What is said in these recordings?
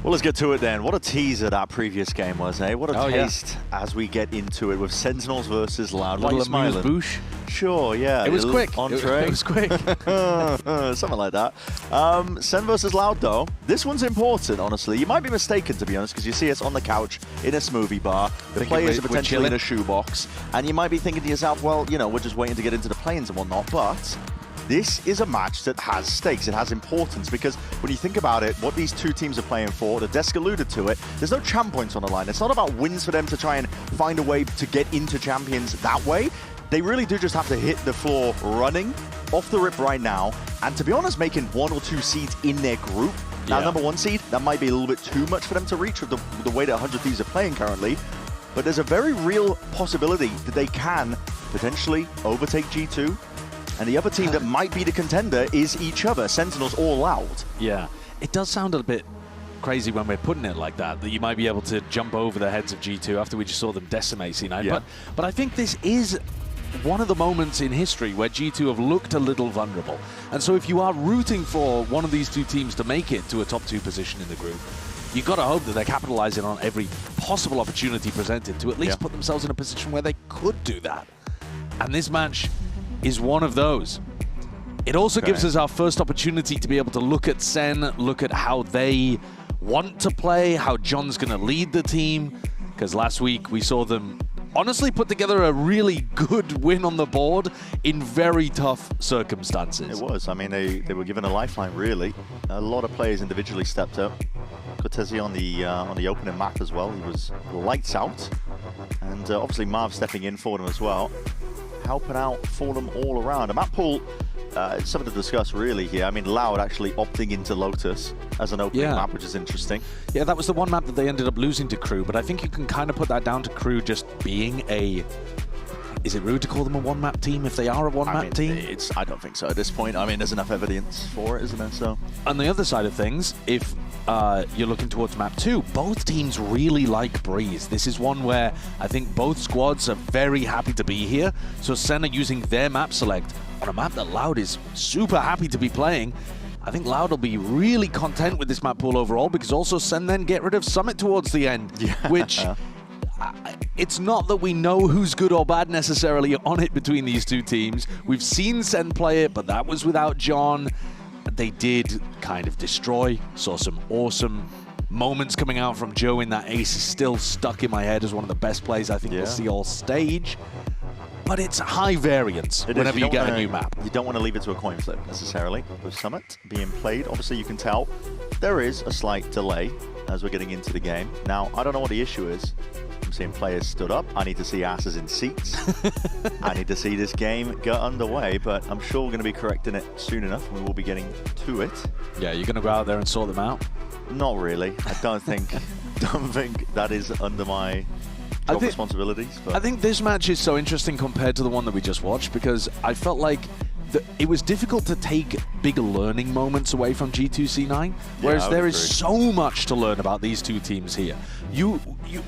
Well, let's get to it then. What a teaser that previous game was, eh? What a taste as we get into it with Sentinels versus Loud. Why are you smiling? Boosh. Sure, yeah. It was quick. Entree. It was quick. Something like that. Sen versus Loud, though. This one's important, honestly. You might be mistaken, to be honest, because you see us on the couch in a smoothie bar. The players are potentially in a shoebox. And you might be thinking to yourself, well, you know, we're just waiting to get into the planes and whatnot. But this is a match that has stakes. It has importance because when you think about it, what these two teams are playing for, the desk alluded to it, there's no champ points on the line. It's not about wins for them to try and find a way to get into champions that way. They really do just have to hit the floor running off the rip right now. And to be honest, making 1 or 2 seeds in their group. Now, number 1 seed, that might be a little bit too much for them to reach with the way that 100 Thieves are playing currently. But there's a very real possibility that they can potentially overtake G2. And the other team that might be the contender is each other, Sentinels or Loud. Yeah, it does sound a bit crazy when we're putting it like that you might be able to jump over the heads of G2 after we just saw them decimate C9. Yeah. But I think this is one of the moments in history where G2 have looked a little vulnerable. And so if you are rooting for one of these two teams to make it to a top 2 position in the group, you've got to hope that they're capitalizing on every possible opportunity presented to at least put themselves in a position where they could do that. And this match is one of those. It also gives us our first opportunity to be able to look at Sen, look at how they want to play, how John's going to lead the team. Because last week we saw them honestly put together a really good win on the board in very tough circumstances. It was. I mean, they were given a lifeline, really. A lot of players individually stepped up. Cortesi on the opening map as well. He was lights out. And obviously Marv stepping in for them as well, helping out for them all around. A map pool, it's something to discuss really here. I mean, Loud actually opting into Lotus as an opening map, which is interesting. Yeah, that was the one map that they ended up losing to Crew, but I think you can kind of put that down to Crew just being a... Is it rude to call them a one-map team if they are a one-map team? I don't think so at this point. I mean, there's enough evidence for it, isn't there? So, on the other side of things, if you're looking towards map 2, both teams really like Breeze. This is one where I think both squads are very happy to be here. So Sen are using their map select on a map that Loud is super happy to be playing. I think Loud will be really content with this map pool overall because also Sen then get rid of Summit towards the end, which... It's not that we know who's good or bad necessarily on it between these two teams. We've seen Sen play it, but that was without John. They did kind of destroy. Saw some awesome moments coming out from Joe in that ace. Is still stuck in my head as one of the best plays I think we'll see all stage. But it's high variance whenever you get a new map. You don't want to leave it to a coin flip necessarily. With Summit being played, obviously you can tell there is a slight delay as we're getting into the game. Now, I don't know what the issue is. I'm seeing players stood up. I need to see asses in seats. I need to see this game get underway, but I'm sure we're going to be correcting it soon enough and we will be getting to it. Yeah, you're going to go out there and sort them out? Not really. I don't think that is under my responsibilities. But. I think this match is so interesting compared to the one that we just watched because I felt like it was difficult to take big learning moments away from G2C9, whereas there is so much to learn about these two teams here.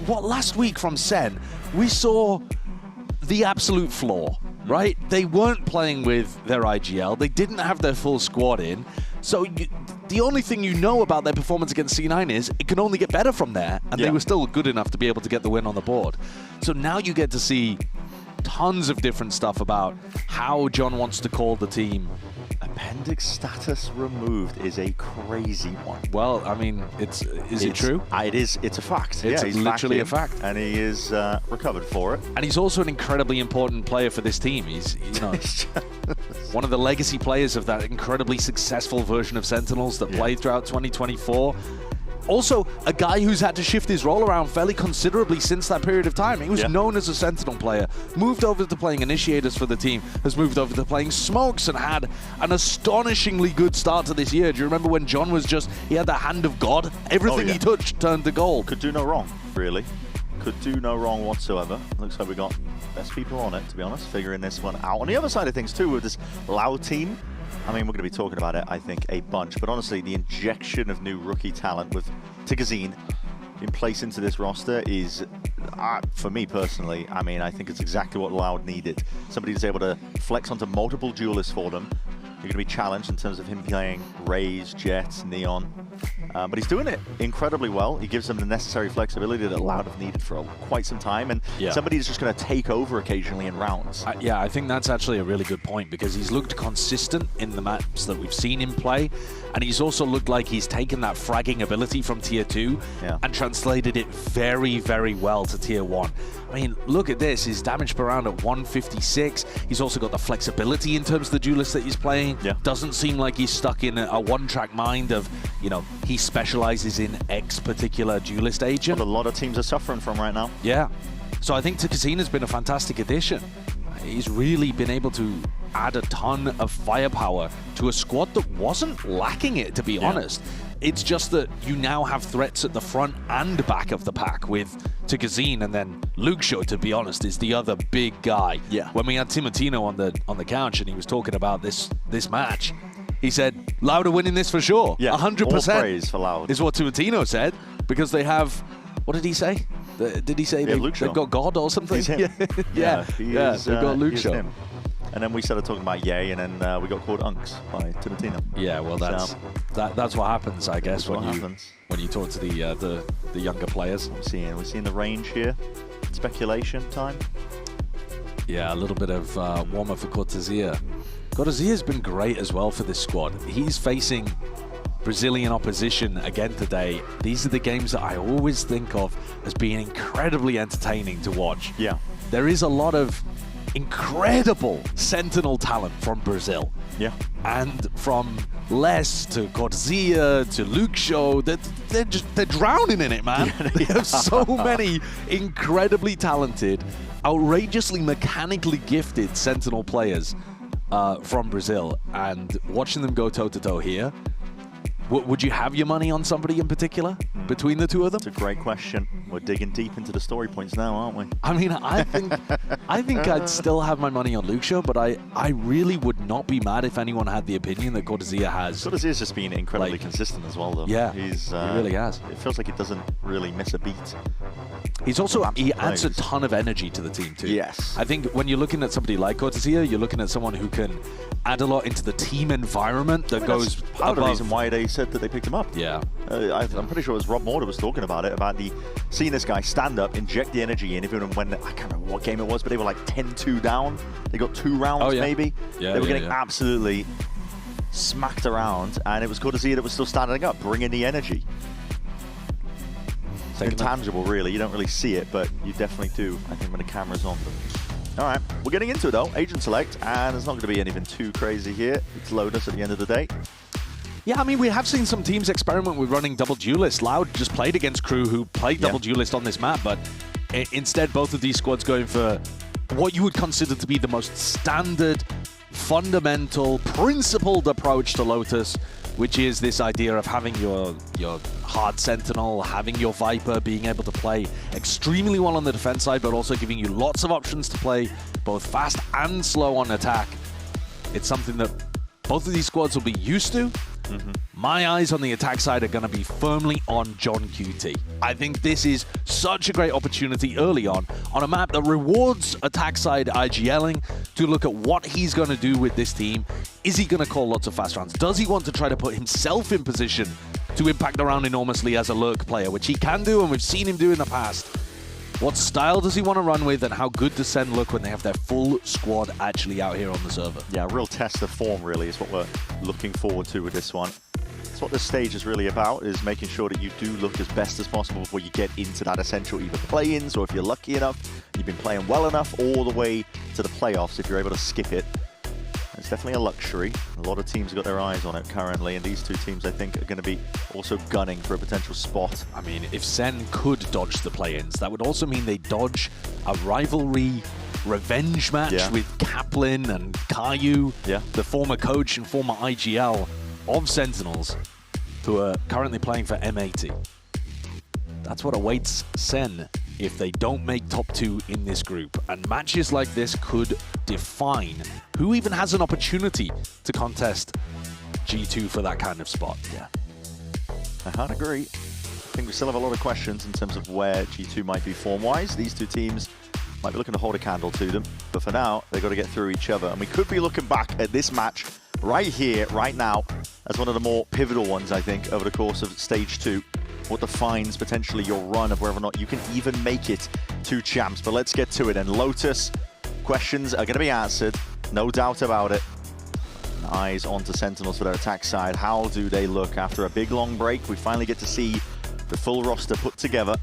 What last week from Sen, we saw the absolute flaw, right? They weren't playing with their IGL, they didn't have their full squad in, so the only thing you know about their performance against C9 is it can only get better from there, and they were still good enough to be able to get the win on the board. So now you get to see tons of different stuff about how John wants to call the team. Appendix status removed is a crazy one. Well, I mean, is it true? It is. It's a fact. It's literally a fact. And he is recovered for it. And he's also an incredibly important player for this team. He's, you know, one of the legacy players of that incredibly successful version of Sentinels that played throughout 2024. Also, a guy who's had to shift his role around fairly considerably since that period of time. He was known as a Sentinel player, moved over to playing Initiators for the team, has moved over to playing Smokes and had an astonishingly good start to this year. Do you remember when John was he had the hand of God? Everything he touched turned to gold. Could do no wrong, really. Could do no wrong whatsoever. Looks like we got best people on it, to be honest, figuring this one out. On the other side of things, too, with this Loud team, I mean, we're going to be talking about it, I think, a bunch. But honestly, the injection of new rookie talent with Tigazine in place into this roster is, for me personally, I mean, I think it's exactly what Loud needed. Somebody who's able to flex onto multiple duelists for them, You're going to be challenged in terms of him playing Raze, Jett, Neon. But he's doing it incredibly well. He gives them the necessary flexibility that Loud have needed for quite some time. And somebody's just going to take over occasionally in rounds. Yeah, I think that's actually a really good point because he's looked consistent in the maps that we've seen him play. And he's also looked like he's taken that fragging ability from Tier 2 and translated it very, very well to Tier 1. I mean, look at this. His damage per round at 156. He's also got the flexibility in terms of the duelist that he's playing. Doesn't seem like he's stuck in a one-track mind of, you know, he specializes in X particular duelist agent. What a lot of teams are suffering from right now. Yeah. So I think Takazina's been a fantastic addition. He's really been able to add a ton of firepower to a squad that wasn't lacking it, to be honest. It's just that you now have threats at the front and back of the pack with Takazine, and then Luxio, to be honest, is the other big guy. When we had Timotino on the couch and he was talking about this match, he said, Loud are winning this for sure. 100%. All praise for Loud. Is what Timotino said, because they have, what did he say? Did he say they've got God or something? He's him. They've got Luxio. And then we started talking about Ye, and then we got called Unks by Timotino. Yeah, well, that's what happens, I guess, when you talk to the younger players. We're seeing the range here. Speculation time. Yeah, a little bit of warm-up for Cortezia. Cortezia's been great as well for this squad. He's facing Brazilian opposition again today. These are the games that I always think of as being incredibly entertaining to watch. There is a lot of incredible Sentinel talent from Brazil. And from Les to Cortezia to Luxio, they're drowning in it, man. They have so many incredibly talented, outrageously mechanically gifted Sentinel players from Brazil. And watching them go toe-to-toe here, would you have your money on somebody in particular between the two of them? It's a great question. We're digging deep into the story points now, aren't we? I mean, I think I'd still have my money on Luxio, but I really would not be mad if anyone had the opinion that Cortezia has. Cortezia's just been incredibly consistent as well, though. Yeah, he really has. It feels like he doesn't really miss a beat. He adds a ton of energy to the team too. Yes. I think when you're looking at somebody like Cortezia, you're looking at someone who can add a lot into the team environment that goes part of the reason why they said that they picked him up. I'm pretty sure it was Rob Morder was talking about it, about seeing this guy stand up, inject the energy in, even when, I can't remember what game it was, but they were like 10-2 down. They got 2 rounds maybe. They were getting absolutely smacked around, and it was Cortezia that was still standing up, bringing the energy. It's intangible, really. You don't really see it, but you definitely do, I think, when the camera's on. All right, we're getting into it, though. Agent select, and there's not going to be anything too crazy here. It's Lotus at the end of the day. Yeah, I mean, we have seen some teams experiment with running double duelist. Loud just played against Crew who played double duelist on this map, but instead both of these squads going for what you would consider to be the most standard, fundamental, principled approach to Lotus, which is this idea of having your hard Sentinel, having your Viper, being able to play extremely well on the defense side, but also giving you lots of options to play both fast and slow on attack. It's something that both of these squads will be used to. My eyes on the attack side are going to be firmly on John QT. I think this is such a great opportunity early on a map that rewards attack side IGLing to look at what he's going to do with this team. Is he going to call lots of fast rounds? Does he want to try to put himself in position to impact the round enormously as a lurk player, which he can do and we've seen him do in the past? What style does he want to run with, and how good does SEN look when they have their full squad actually out here on the server? Yeah, a real test of form, really, is what we're looking forward to with this one. That's what this stage is really about, is making sure that you do look as best as possible before you get into that essential either play-ins, or if you're lucky enough, you've been playing well enough, all the way to the playoffs if you're able to skip it. It's definitely a luxury. A lot of teams have got their eyes on it currently, and these two teams, I think, are going to be also gunning for a potential spot. I mean, if SEN could dodge the play-ins, that would also mean they dodge a rivalry revenge match with Kaplan and Caillou, the former coach and former IGL of Sentinels, who are currently playing for M80. That's what awaits SEN if they don't make top 2 in this group. And matches like this could define who even has an opportunity to contest G2 for that kind of spot. I can't agree. I think we still have a lot of questions in terms of where G2 might be form-wise. These two teams might be looking to hold a candle to them, but for now, they've got to get through each other. And we could be looking back at this match right here, right now, as one of the more pivotal ones, I think, over the course of stage 2. What defines potentially your run of whether or not you can even make it to champs. But let's get to it. And Lotus, questions are going to be answered, no doubt about it. Eyes onto Sentinels for their attack side. How do they look after a big long break? We finally get to see the full roster put together.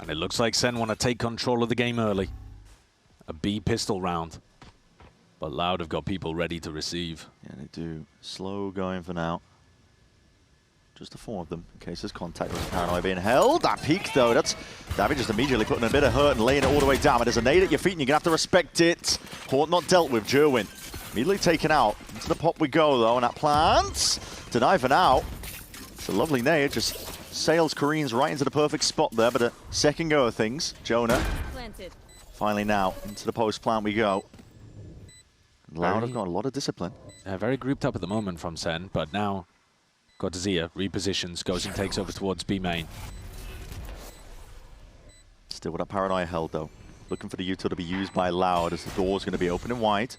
And it looks like Sen want to take control of the game early. A B pistol round. But Loud have got people ready to receive. Yeah, they do. Slow going for now. Just the 4 of them, in case there's contact with Paranoia being held. That peak, though, that's Davi just immediately putting a bit of hurt and laying it all the way down. But there's a nade at your feet, and you're going to have to respect it. Haunt not dealt with, Jerwin. Immediately taken out. Into the pop we go, though, and that plants. Deny for now. It's a lovely nade, just sails Koreans right into the perfect spot there, but a second go of things. Jonah, planted. Finally now, into the post plant we go. Loud have got a lot of discipline. Very grouped up at the moment from Sen, but now Godzilla repositions, goes and takes over towards B main. Still with that Paranoia held, though. Looking for the util to be used by Loud as the door's going to be open and wide.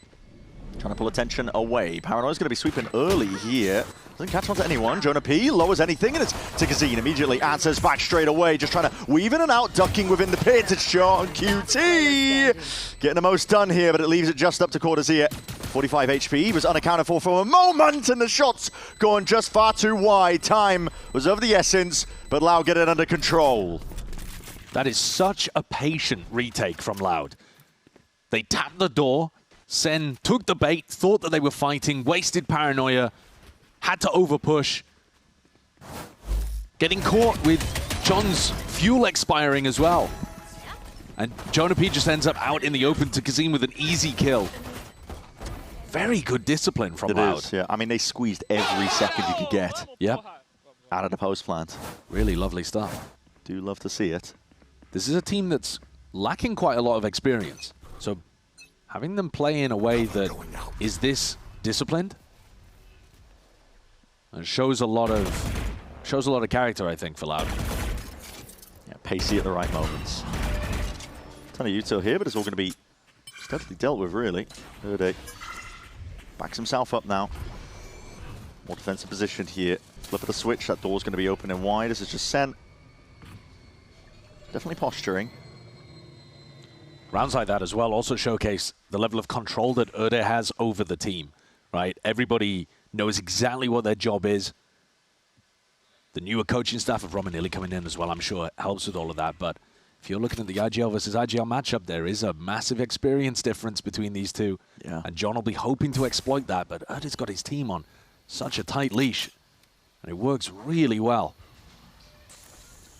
Trying to pull attention away. Paranoia's going to be sweeping early here. Doesn't catch on to anyone. Jonah P lowers anything, and it's Tikazine immediately answers back straight away. Just trying to weave in and out, ducking within the pit. It's short on QT. Getting the most done here, but it leaves it just up to Cortezia. 45 HP. He was unaccounted for a moment, and the shots going just far too wide. Time was of the essence, but Loud get it under control. That is such a patient retake from Loud. They tapped the door. Sen took the bait, thought that they were fighting, wasted Paranoia, had to overpush. Getting caught with John's fuel expiring as well. And Jonah P just ends up out in the open to Kazim with an easy kill. Very good discipline from Loud. It is, yeah. I mean, they squeezed every second you could get. Yep. Out of the post plant. Really lovely stuff. Do love to see it. This is a team that's lacking quite a lot of experience. So having them play in a way that is this disciplined and shows a lot of character, I think, for Loud. Yeah, pacey at the right moments. Ton of util here, but it's all going to be steadily dealt with, really. Erde backs himself up now. More defensive position here. Flip of the switch. That door's going to be open and wide. This is just Sen. Definitely posturing. Rounds like that as well also showcase the level of control that Erde has over the team, right? Everybody knows exactly what their job is. The newer coaching staff of Romanilli coming in as well, I'm sure, helps with all of that. But if you're looking at the IGL versus IGL matchup, there is a massive experience difference between these two. Yeah. And John will be hoping to exploit that, but Erde's got his team on such a tight leash, and it works really well.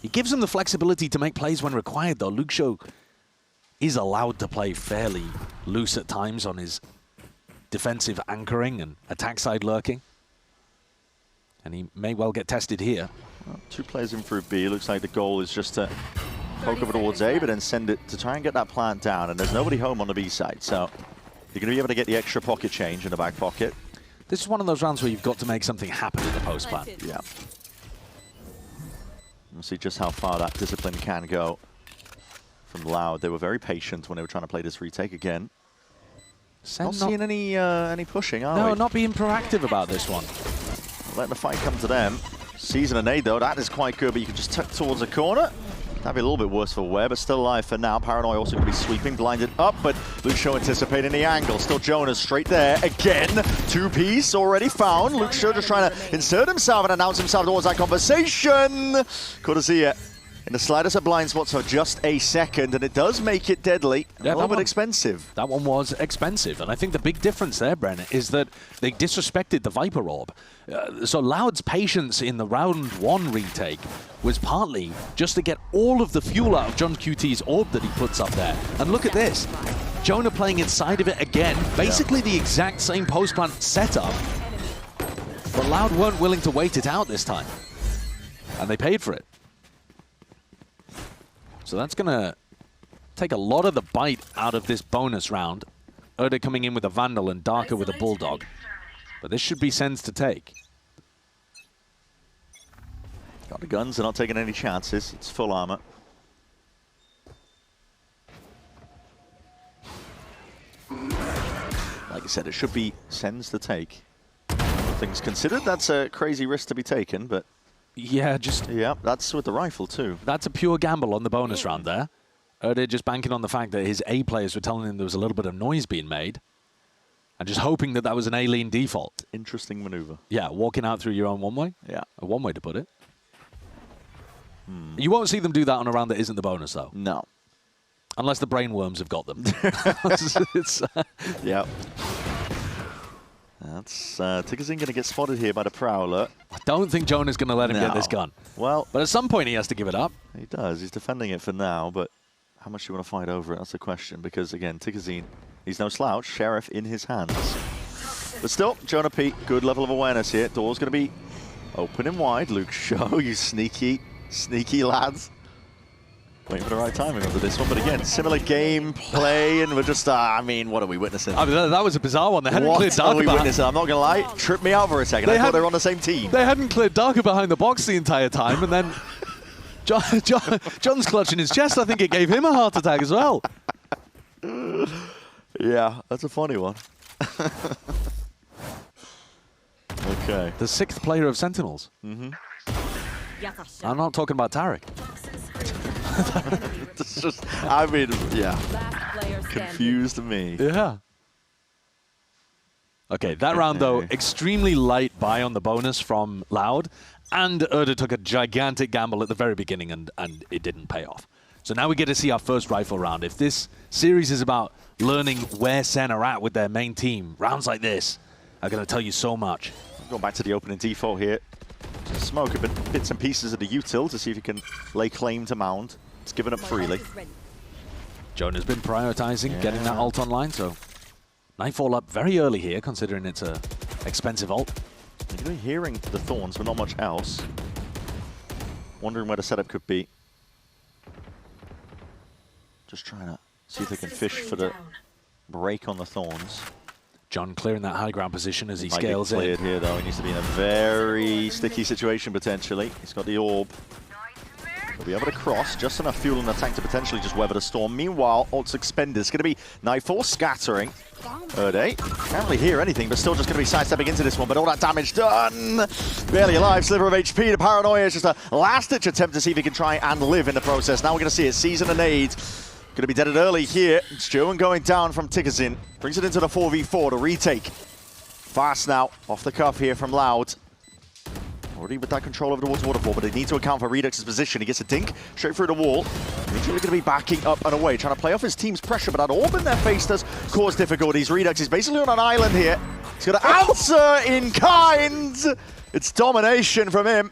He gives them the flexibility to make plays when required, though. Luke Show is allowed to play fairly loose at times on his defensive anchoring and attack side lurking. And he may well get tested here. Well, 2 players in through B. Looks like the goal is just to poke over towards A, but then send it to try and get that plant down. And there's nobody home on the B side, so you're going to be able to get the extra pocket change in the back pocket. This is one of those rounds where you've got to make something happen in the post plant. Yeah. We'll see just how far that discipline can go from Loud. They were very patient when they were trying to play this retake again. Not seeing any pushing, are we? No, not being proactive about this one. Letting the fight come to them. Seizing a nade, though. That is quite good, but you can just tuck towards a corner. That'd be a little bit worse for Wear, but still alive for now. Paranoia also going to be sweeping, blinded up, but Luke Show anticipating the angle. Still Jonas straight there. Again, 2-piece already found. Luke Show just trying to insert himself and announce himself towards that conversation. Cortezia in the slightest of blind spots for just a second, and it does make it deadly. Yeah, a little bit expensive. That one was expensive, and I think the big difference there, Brennan, is that they disrespected the Viper Orb. So Loud's patience in the round 1 retake was partly just to get all of the fuel out of John QT's orb that he puts up there. And look at this. Jonah playing inside of it again, basically the exact same post plant setup, but Loud weren't willing to wait it out this time, and they paid for it. So that's going to take a lot of the bite out of this bonus round. Erde coming in with a Vandal and Darker with a Bulldog. But this should be Sen's to take. Got the guns, they're not taking any chances. It's full armor. Like I said, it should be Sen's to take. All things considered, that's a crazy risk to be taken, but... Yeah, just... Yeah, that's with the rifle too. That's a pure gamble on the bonus round there. They're just banking on the fact that his A players were telling him there was a little bit of noise being made. And just hoping that that was an A-lean default. Interesting maneuver. Yeah, walking out through your own one-way. Yeah. A one-way to put it. You won't see them do that on a round that isn't the bonus, though. No. Unless the brainworms have got them. Yeah. That's Tickerzing going to get spotted here by the Prowler. I don't think Jonah's going to let him get this gun. Well, but at some point he has to give it up. He does. He's defending it for now, but how much do you want to fight over it? That's the question. Because again, Tickerzing, he's no slouch. Sheriff in his hands. But still, Jonah P, good level of awareness here. Door's going to be open and wide. Luke Show, you sneaky lads. Waiting for the right timing over this one, but again, similar gameplay, and we're just, I mean, what are we witnessing? I mean, that was a bizarre one. They hadn't cleared Darker behind. I'm not going to lie, tripped me out for a second. I thought they were on the same team. They hadn't cleared Darker behind the box the entire time, and then John's clutching his chest. I think it gave him a heart attack as well. Yeah, that's a funny one. Okay. The 6th player of Sentinels. I'm not talking about Tarek. It's just, I mean, yeah. Confused me. Yeah. Okay, that round, though, extremely light buy on the bonus from Loud. And Erda took a gigantic gamble at the very beginning, and it didn't pay off. So now we get to see our first rifle round. If this series is about learning where Sen are at with their main team, rounds like this are going to tell you so much. Going back to the opening default here. Just smoke a bit, bits and pieces of the util to see if he can lay claim to Mound. It's given up freely. Jonah's been prioritizing getting that ult online, so Nightfall up very early here, considering it's a expensive ult. You're hearing the Thorns, but not much else. Wondering where the setup could be. Just trying to see if they can fish for the break on the Thorns. John clearing that high ground position as he Might scales get cleared here, though. He needs to be in a very sticky situation, potentially. He's got the orb. He'll be able to cross. Just enough fuel in the tank to potentially just weather the storm. Meanwhile, ult's expended. It's going to be Nightfall scattering. Erde can't really hear anything, but still just going to be sidestepping into this one. But all that damage done. Barely alive. Sliver of HP. The Paranoia is just a last-ditch attempt to see if he can try and live in the process. Now we're going to see it. Season and nade. Going to be deaded early here. It's Joan going down from Tickerzing. Brings it into the 4v4 to retake. Fast now. Off the cuff here from Loud. Already with that control over towards Waterfall, but they need to account for Redux's position. He gets a dink straight through the wall. He's really going to be backing up and away, trying to play off his team's pressure, but that orb in their face does cause difficulties. Redux is basically on an island here. He's going to answer in kind. It's domination from him.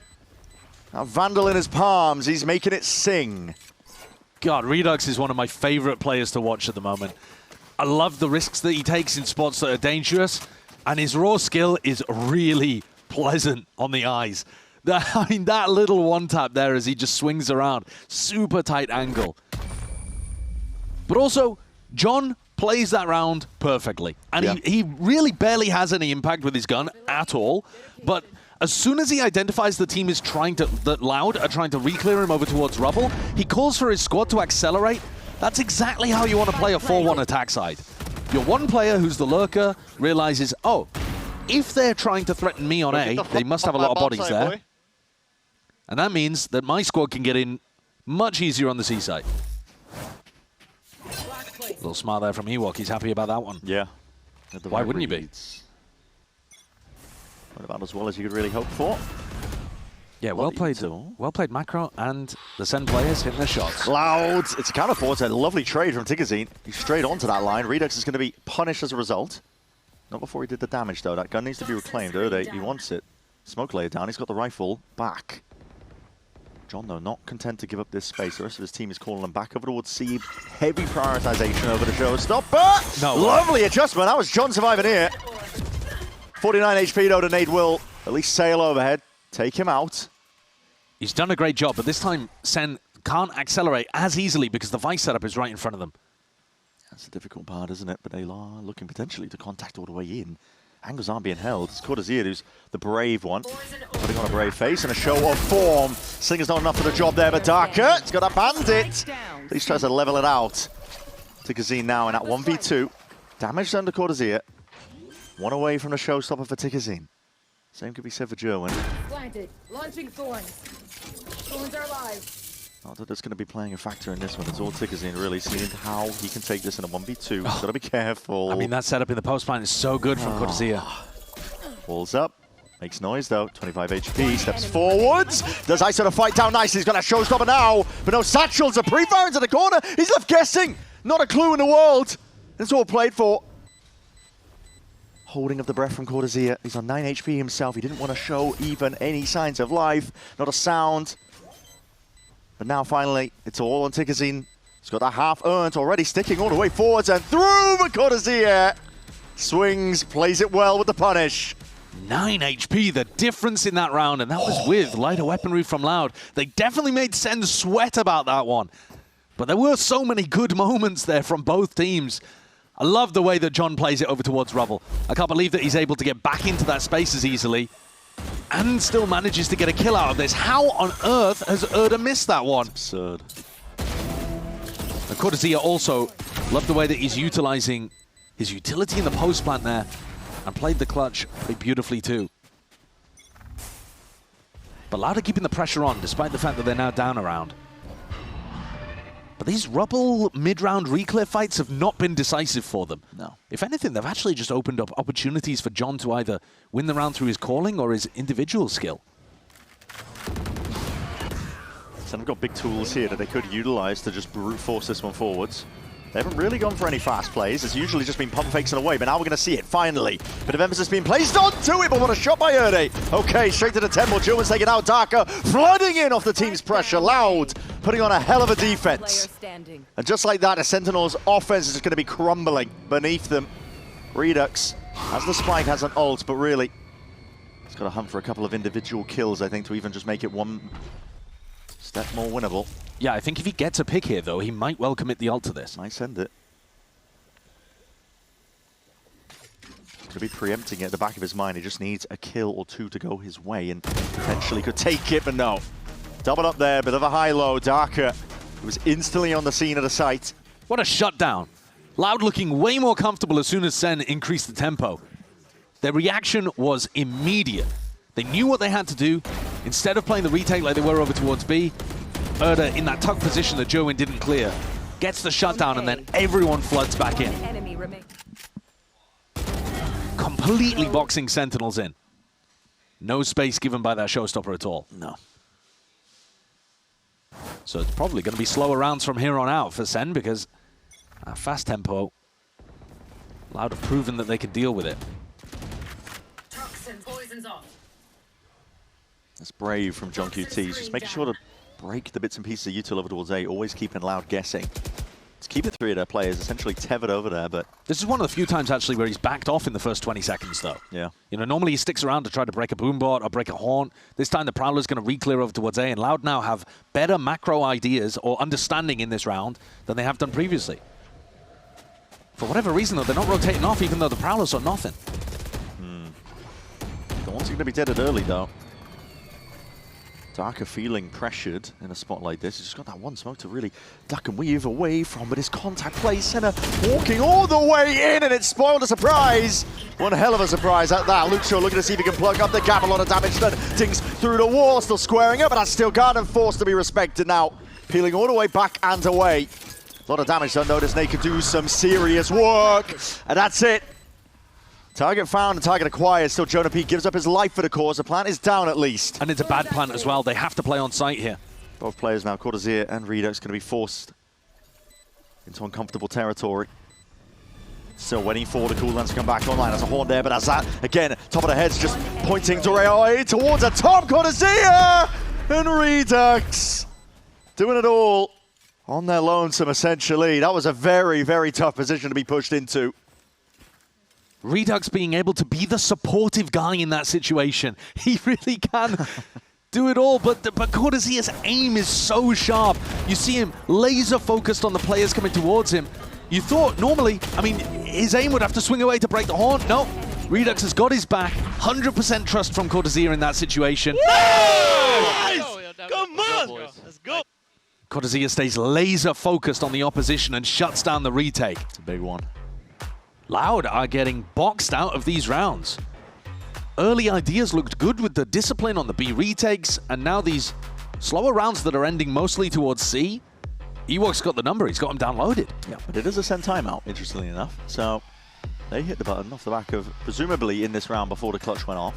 Now Vandal in his palms. He's making it sing. God, Redux is one of my favorite players to watch at the moment. I love the risks that he takes in spots that are dangerous, and his raw skill is really pleasant on the eyes. I mean, that little one-tap there as he just swings around. Super tight angle. But also, John plays that round perfectly. And he really barely has any impact with his gun at all. But as soon as he identifies the team is that Loud are trying to re-clear him over towards Rubble, he calls for his squad to accelerate. That's exactly how you want to play a 4-1 attack side. Your one player who's the lurker realizes, oh, if they're trying to threaten me on A, they must have a lot of bodies there. And that means that my squad can get in much easier on the C side. A little smile there from Ewok. He's happy about that one. Yeah. Why wouldn't you be? Not about as well as you could really hope for. Yeah, well played Macro and the Sen players hitting their shots. Loud! It's a counter forward. It's a lovely trade from Tickerzing. He's straight onto that line. Redux is going to be punished as a result. Not before he did the damage, though. That gun needs to be reclaimed. He wants it. Smoke layer down. He's got the rifle back. John, though, not content to give up this space. The rest of his team is calling him back over towards C. Heavy prioritization over the showstopper. No, lovely adjustment. That was John surviving here. 49 HP, though, to nade will at least sail overhead. Take him out. He's done a great job, but this time Sen can't accelerate as easily because the Vice setup is right in front of them. That's the difficult part, isn't it? But they are looking potentially to contact all the way in. Angles aren't being held. It's Cortazir who's the brave one. Putting on a brave face and a show of form. Slinger's not enough for the job there, but Darker, it's got a bandit. At least tries to level it out. Tickerzing now in at 1v2. Damage done to Cortazir. One away from the showstopper for Tikazine. Same could be said for Jerwin. Planted. Launching thorns. Thorns are alive. Not that it's going to be playing a factor in this one. It's all Tikazine really seeing how he can take this in a 1v2. He's got to be careful. I mean, that setup in the post plant is so good from Cortezia. Walls up. Makes noise though. 25 HP. Steps forwards. Does ISO to fight down nicely. He's got a showstopper now. But no satchels. A pre-fire into the corner. He's left guessing. Not a clue in the world. It's all played for. Holding of the breath from Cortezia. He's on 9 HP himself. He didn't want to show even any signs of life. Not a sound. But now finally, it's all on Tikazine. He's got that half earned already, sticking all the way forwards and through for Cortezia. Swings, plays it well with the punish. 9 HP, the difference in that round, and that was with lighter weaponry from Loud. They definitely made Sen sweat about that one. But there were so many good moments there from both teams. I love the way that John plays it over towards Rubble. I can't believe that he's able to get back into that space as easily and still manages to get a kill out of this. How on earth has Erda missed that one? It's absurd. And Cortezia also loved the way that he's utilizing his utility in the post plant there and played the clutch pretty beautifully too. But Loud are keeping the pressure on despite the fact that they're now down a round. But these Rubble mid-round reclear fights have not been decisive for them. No. If anything, they've actually just opened up opportunities for John to either win the round through his calling or his individual skill. So they've got big tools here that they could utilize to just brute force this one forwards. They haven't really gone for any fast plays. It's usually just been pump fakes and away, but now we're going to see it, finally. Bit of emphasis being placed onto it, but what a shot by Erde. Okay, straight to the temple. Jerwin's taking out Darker, flooding in off the team's pressure. Loud, putting on a hell of a defense. And just like that, the Sentinels' offense is just going to be crumbling beneath them. Redux has the spike, has an ult, but really, he's got to hunt for a couple of individual kills, I think, to even just make it one step more winnable. Yeah, I think if he gets a pick here, though, he might well commit the ult to this. Might send it. Could be preempting it at the back of his mind. He just needs a kill or two to go his way and potentially could take it, but no. Double up there, bit of a high-low. Darker, who was instantly on the scene of the site. What a shutdown. Loud looking way more comfortable as soon as Sen increased the tempo. Their reaction was immediate. They knew what they had to do. Instead of playing the retake like they were over towards B, Erda in that tuck position that Jerwin didn't clear, gets the shutdown and then everyone floods back in. Completely boxing Sentinels in. No space given by that showstopper at all. No. So it's probably going to be slower rounds from here on out for Sen because at fast tempo, Loud have proven that they can deal with it. Toxin poisons off. That's brave from John QT. He's just making sure to break the bits and pieces of util over towards A, always keeping Loud guessing. It's keeping 3 of their players essentially tethered over there, but... This is one of the few times, actually, where he's backed off in the first 20 seconds, though. Yeah. You know, normally he sticks around to try to break a boombot or break a horn. This time the Prowler's going to re-clear over towards A, and Loud now have better macro ideas or understanding in this round than they have done previously. For whatever reason, though, they're not rotating off, even though the Prowlers are nothing. The ones are going to be deaded early, though. Darker feeling pressured in a spot like this. He's just got that one smoke to really duck and weave away from, but his contact plays center, walking all the way in, and it spoiled a surprise. One hell of a surprise at that. Luke Shaw looking to see if he can plug up the gap. A lot of damage done. Dings through the wall, still squaring up, but that's still guard and forced to be respected now. Peeling all the way back and away. A lot of damage done, though. This Nate could do some serious work, and that's it. Target found and target acquired. Still, Jonah P gives up his life for the cause. The plant is down at least. And it's a bad plant as well. They have to play on site here. Both players now, Cortezia and Redux, going to be forced into uncomfortable territory. Still waiting for the cooldowns to come back online. There's a horn there, but as that, again, top of the head's just pointing to towards the top. Cortezia and Redux doing it all on their lonesome, essentially. That was a very, very tough position to be pushed into. Redux being able to be the supportive guy in that situation. He really can do it all, but Cortezia's aim is so sharp. You see him laser focused on the players coming towards him. You thought normally, I mean, his aim would have to swing away to break the horn. No, Redux has got his back. 100% trust from Cortezia in that situation. Nice! Come on! Let's go! Cortezia stays laser focused on the opposition and shuts down the retake. It's a big one. Loud are getting boxed out of these rounds. Early ideas looked good with the discipline on the B retakes, and now these slower rounds that are ending mostly towards C. Ewok's got the number, he's got him downloaded. Yeah, but it is a SEN timeout, interestingly enough. So they hit the button off the back of, presumably in this round before the clutch went off.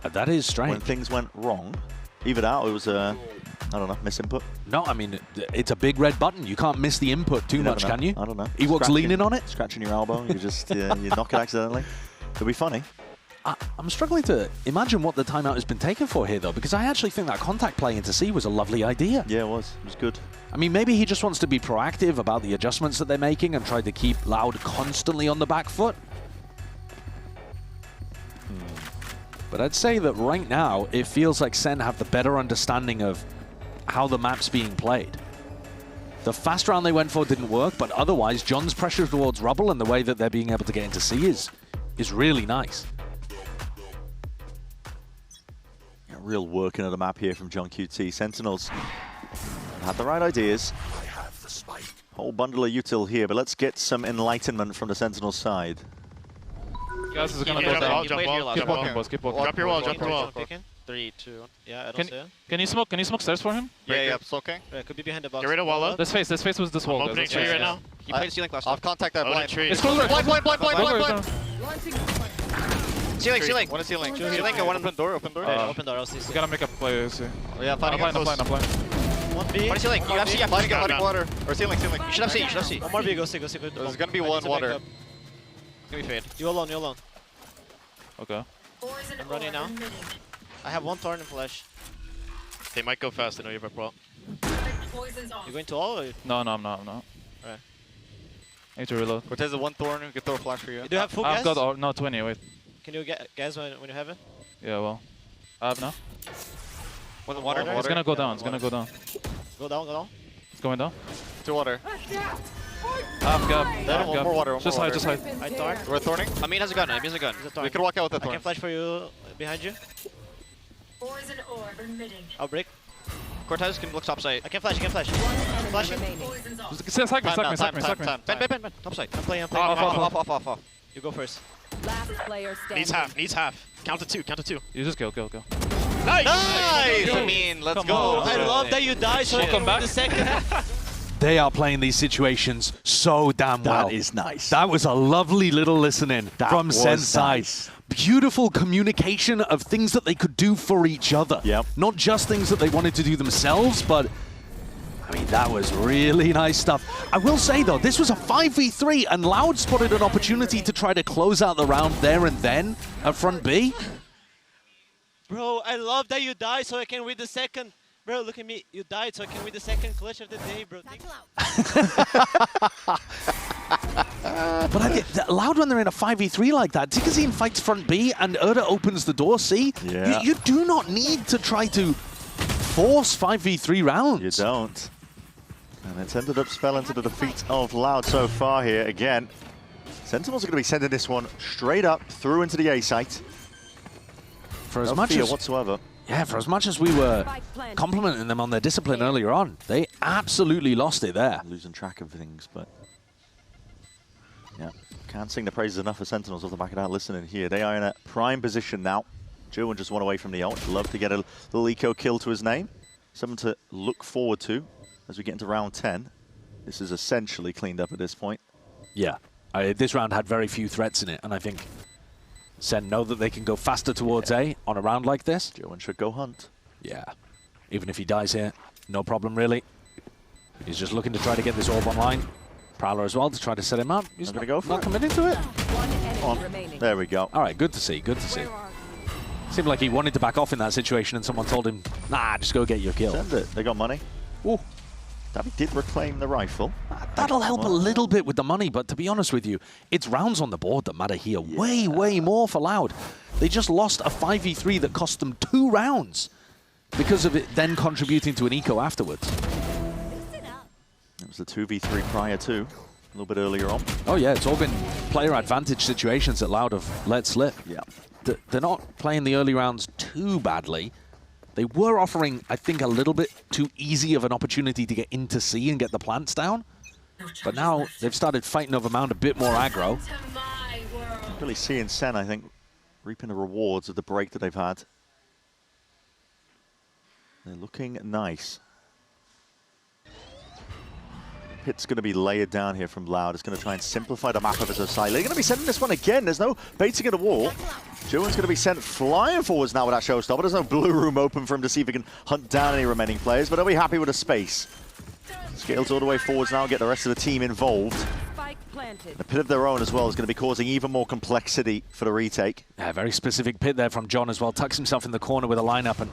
That is strange. When things went wrong, either out, it was a, I don't know, misinput. No, I mean, it's a big red button. You can't miss the input too much, can you? I don't know. Ewok's leaning on it? Scratching your elbow, you just, you knock it accidentally. It'll be funny. I'm struggling to imagine what the timeout has been taken for here, though, because I actually think that contact play into C was a lovely idea. Yeah, it was. It was good. I mean, maybe he just wants to be proactive about the adjustments that they're making and try to keep Loud constantly on the back foot. But I'd say that right now, it feels like SEN have the better understanding of how the map's being played. The fast round they went for didn't work, but otherwise, John's pressure towards Rubble and the way that they're being able to get into C is really nice. Real working of the map here from John QT. Sentinels had the right ideas. Whole bundle of util here, but let's get some enlightenment from the Sentinels side. Guys, is gonna go down. Keep Walking, boys. Keep walking. Drop your wall, drop your wall. 3, 2, 1. Yeah, I don't see it. Can you smoke stairs for him? Yeah, it's okay. It could be behind the box. Get rid of wall up. This face was this wall. I'm opening tree right now. He played ceiling last I'll contact that blind. It's close. Blind. Ceiling. One is ceiling. Ceiling, one Open door. open door, I'll see. We gotta make a play. See. Oh, yeah, finding I'm blind. One B. One ceiling. You have C, Finding water. Or ceiling. You should have C, One more B, go C. There's gonna be one water. It's gonna be fade. You alone. Okay. I'm running now. I have one Thorn and Flash. They might go fast, I know you have a brawl. You going to all or? No, I'm not. Alright. I need to reload. Cortez is one thorn. We can throw a flash for you. You do have full I've gas? got no 20. Wait. Can you get gas when you have it? Yeah, well, I have now. One water. It's gonna go down. Go down. It's going down. 2 water. I've got. One more water. Just hide. I Thorn. We're thorning. Amin has a gun. He's a Thorn. We can walk out with that I can thorn. flash for you behind you. Poison orb emitting. I'll break. Cortez can look top side. I can flash. Flashing. Poison's off. Sack me. Ben. Top side. I'm playing. Off. You go first. Last player standing. Needs half. Count to two. You just go. Nice! I mean, let's Come go. on. I love that you die so Welcome back. the second. They are playing these situations so damn well. That is nice. That was a lovely little listening from SEN's side. Nice. Beautiful communication of things that they could do for each other. Yep. Not just things that they wanted to do themselves, but I mean, that was really nice stuff. I will say, though, this was a 5v3, and Loud spotted an opportunity to try to close out the round there and then at front B. Bro, I love that you die so I can win the second. Bro, look at me. You died so I can win the second clutch of the day, bro. But I think Loud, when they're in a 5v3 like that, Tikazine fights front B and Erda opens the door C. Yeah. You do not need to try to force 5v3 rounds. You don't. And it's ended up spelling to the defeat of Loud so far here again. Sentinels are going to be sending this one straight up through into the A site. For as No much fear as whatsoever. Yeah, for as much as we were complimenting them on their discipline earlier on, they absolutely lost it there. Losing track of things, but yeah, can't sing the praises enough for Sentinels off the back of that listening here. They are in a prime position now. Jilwin just one away from the ult. Love to get a little eco kill to his name. Something to look forward to as we get into round 10. This is essentially cleaned up at this point. Yeah, this round had very few threats in it, and I think SEN know that they can go faster towards A on a round like this. Jilwin should go hunt. Yeah, even if he dies here, no problem really. He's just looking to try to get this orb online. Prowler as well to try to set him up. He's not going to go for not it. committing to it. One enemy remaining. There we go. All right, good to see, good to see. Seemed like he wanted to back off in that situation and someone told him, nah, just go get your kill. Send it. They got money. Ooh. Davi did reclaim the rifle. That'll help a little bit with the money, but to be honest with you, it's rounds on the board that matter here. Yeah. Way more for Loud. They just lost a 5v3 that cost them 2 rounds because of it then contributing to an eco afterwards. It was the 2v3 prior to, a little bit earlier on. Oh yeah, it's all been player advantage situations that Loud have let slip. Yeah. They're not playing the early rounds too badly. They were offering, I think, a little bit too easy of an opportunity to get into C and get the plants down. But now they've started fighting over Mound a bit more aggro. Really seeing Sen, I think, reaping the rewards of the break that they've had. They're looking nice. Pit's going to be layered down here from Loud. It's going to try and simplify the map ever so slightly. They're going to be sending this one again. There's no baiting at the wall. Joan's going to be sent flying forwards now with that showstopper. There's no blue room open for him to see if he can hunt down any remaining players, but they'll be happy with the space. Scales all the way forwards now, get the rest of the team involved. A pit of their own as well is going to be causing even more complexity for the retake. Yeah, very specific pit there from John as well. Tucks himself in the corner with a lineup and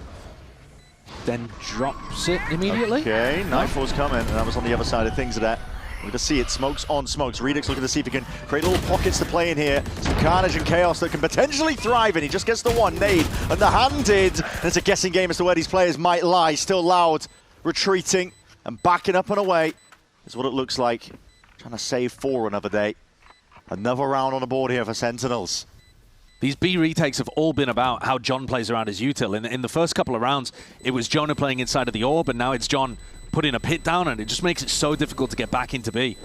then drops it immediately. Okay, Nightfall's coming, and that was on the other side of things of that. We're going to see it, smokes on smokes. Redix looking to see if he can create little pockets to play in here. Some carnage and chaos that can potentially thrive in. He just gets the one nade and the handed. And it's a guessing game as to where these players might lie. Still Loud, retreating and backing up and away is what it looks like. Trying to save for another day. Another round on the board here for Sentinels. These B retakes have all been about how John plays around his util. In the first couple of rounds, it was Jonah playing inside of the orb, and now it's John putting a pit down, and it just makes it so difficult to get back into B.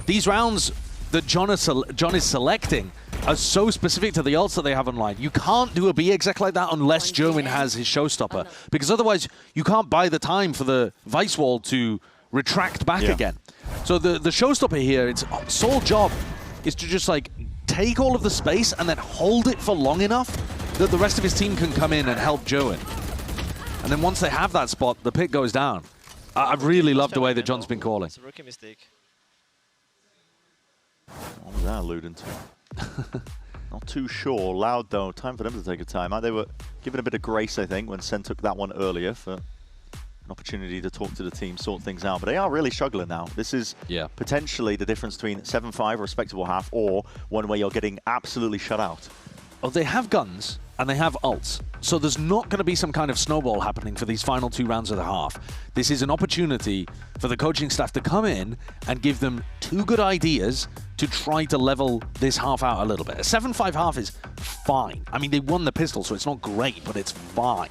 These rounds that John is selecting are so specific to the ults that they have online. You can't do a B exec like that unless Jerwin has his showstopper, because otherwise you can't buy the time for the Vice Wall to retract back again. So the showstopper here, its sole job is to just like take all of the space and then hold it for long enough that the rest of his team can come in and help Jerwin. And then once they have that spot, the pit goes down. I really love the way that John's been calling. It's a rookie mistake. What was that alluding to? Not too sure. Loud though, time for them to take a time. They were given a bit of grace, I think, when Sen took that one earlier for an opportunity to talk to the team, sort things out. But they are really struggling now. This is potentially the difference between 7-5, a respectable half, or one where you're getting absolutely shut out. Oh, they have guns and they have ults. So there's not going to be some kind of snowball happening for these final 2 rounds of the half. This is an opportunity for the coaching staff to come in and give them 2 good ideas to try to level this half out a little bit. A 7-5 half is fine. I mean, they won the pistol, so it's not great, but it's fine.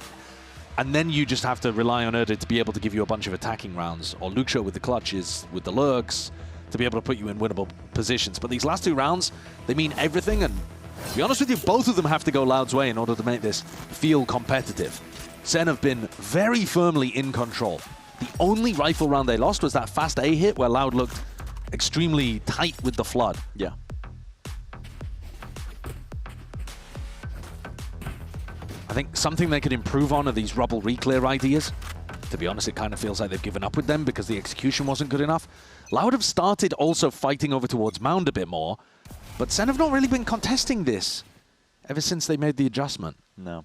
And then you just have to rely on Erda to be able to give you a bunch of attacking rounds, or Luxo with the clutches, with the lurks, to be able to put you in winnable positions. But these last 2 rounds, they mean everything, and to be honest with you, both of them have to go Loud's way in order to make this feel competitive. Sen have been very firmly in control. The only rifle round they lost was that fast A hit where Loud looked extremely tight with the flood. Yeah. I think something they could improve on are these rubble reclear ideas. To be honest, it kind of feels like they've given up with them because the execution wasn't good enough. Loud have started also fighting over towards Mound a bit more, but Sen have not really been contesting this ever since they made the adjustment. No.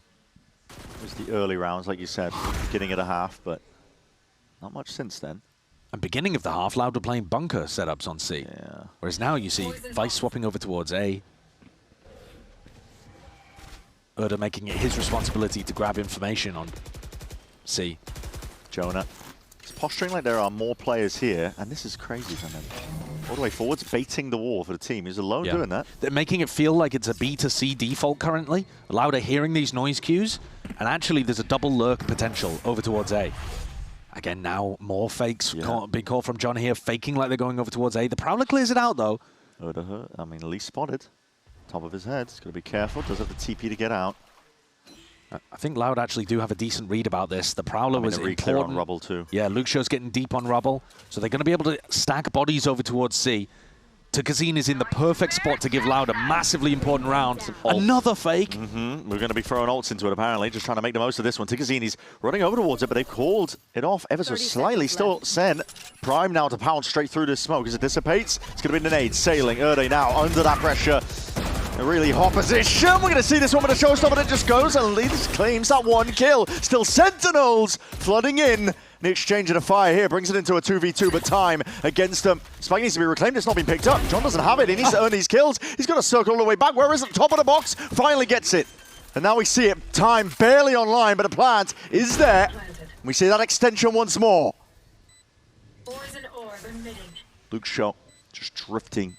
It was the early rounds, like you said, beginning of the half, but not much since then. And beginning of the half, Loud were playing bunker setups on C. Yeah. Whereas now you see Vice swapping over towards A. Erda making it his responsibility to grab information on C. Jonah. It's posturing like there are more players here, and this is crazy from him. All the way forwards, baiting the wall for the team. He's alone doing that. They're making it feel like it's a B to C default currently. Loud are hearing these noise cues, and actually there's a double lurk potential over towards A. Again, now more fakes. Big call from John here, faking like they're going over towards A. The Prowler clears it out, though. Erda, I mean, at least spotted. Top of his head. He's got to be careful. Does have the TP to get out. I think Loud actually do have a decent read about this. The Prowler was important. On rubble too. Yeah, Luxio's getting deep on rubble, so they're going to be able to stack bodies over towards C. Tukazine is in the perfect spot to give Loud a massively important round. Another fake. We're going to be throwing ults into it, apparently, just trying to make the most of this one. Tukazini's running over towards it, but they've called it off ever so slightly. Still Sen, prime now to pound straight through this smoke. As it dissipates, it's going to be Nade sailing. Erda now under that pressure. A really hot position. We're going to see this one with a showstopper that just goes and leads, claims that 1 kill. Still Sentinels flooding in. The exchange of the fire here brings it into a 2v2, but time against them. Spike needs to be reclaimed. It's not been picked up. John doesn't have it. He needs to earn these kills. He's got to circle all the way back. Where is it? Top of the box. Finally gets it. And now we see it. Time barely online, but the plant is there. We see that extension once more. Luke Shaw just drifting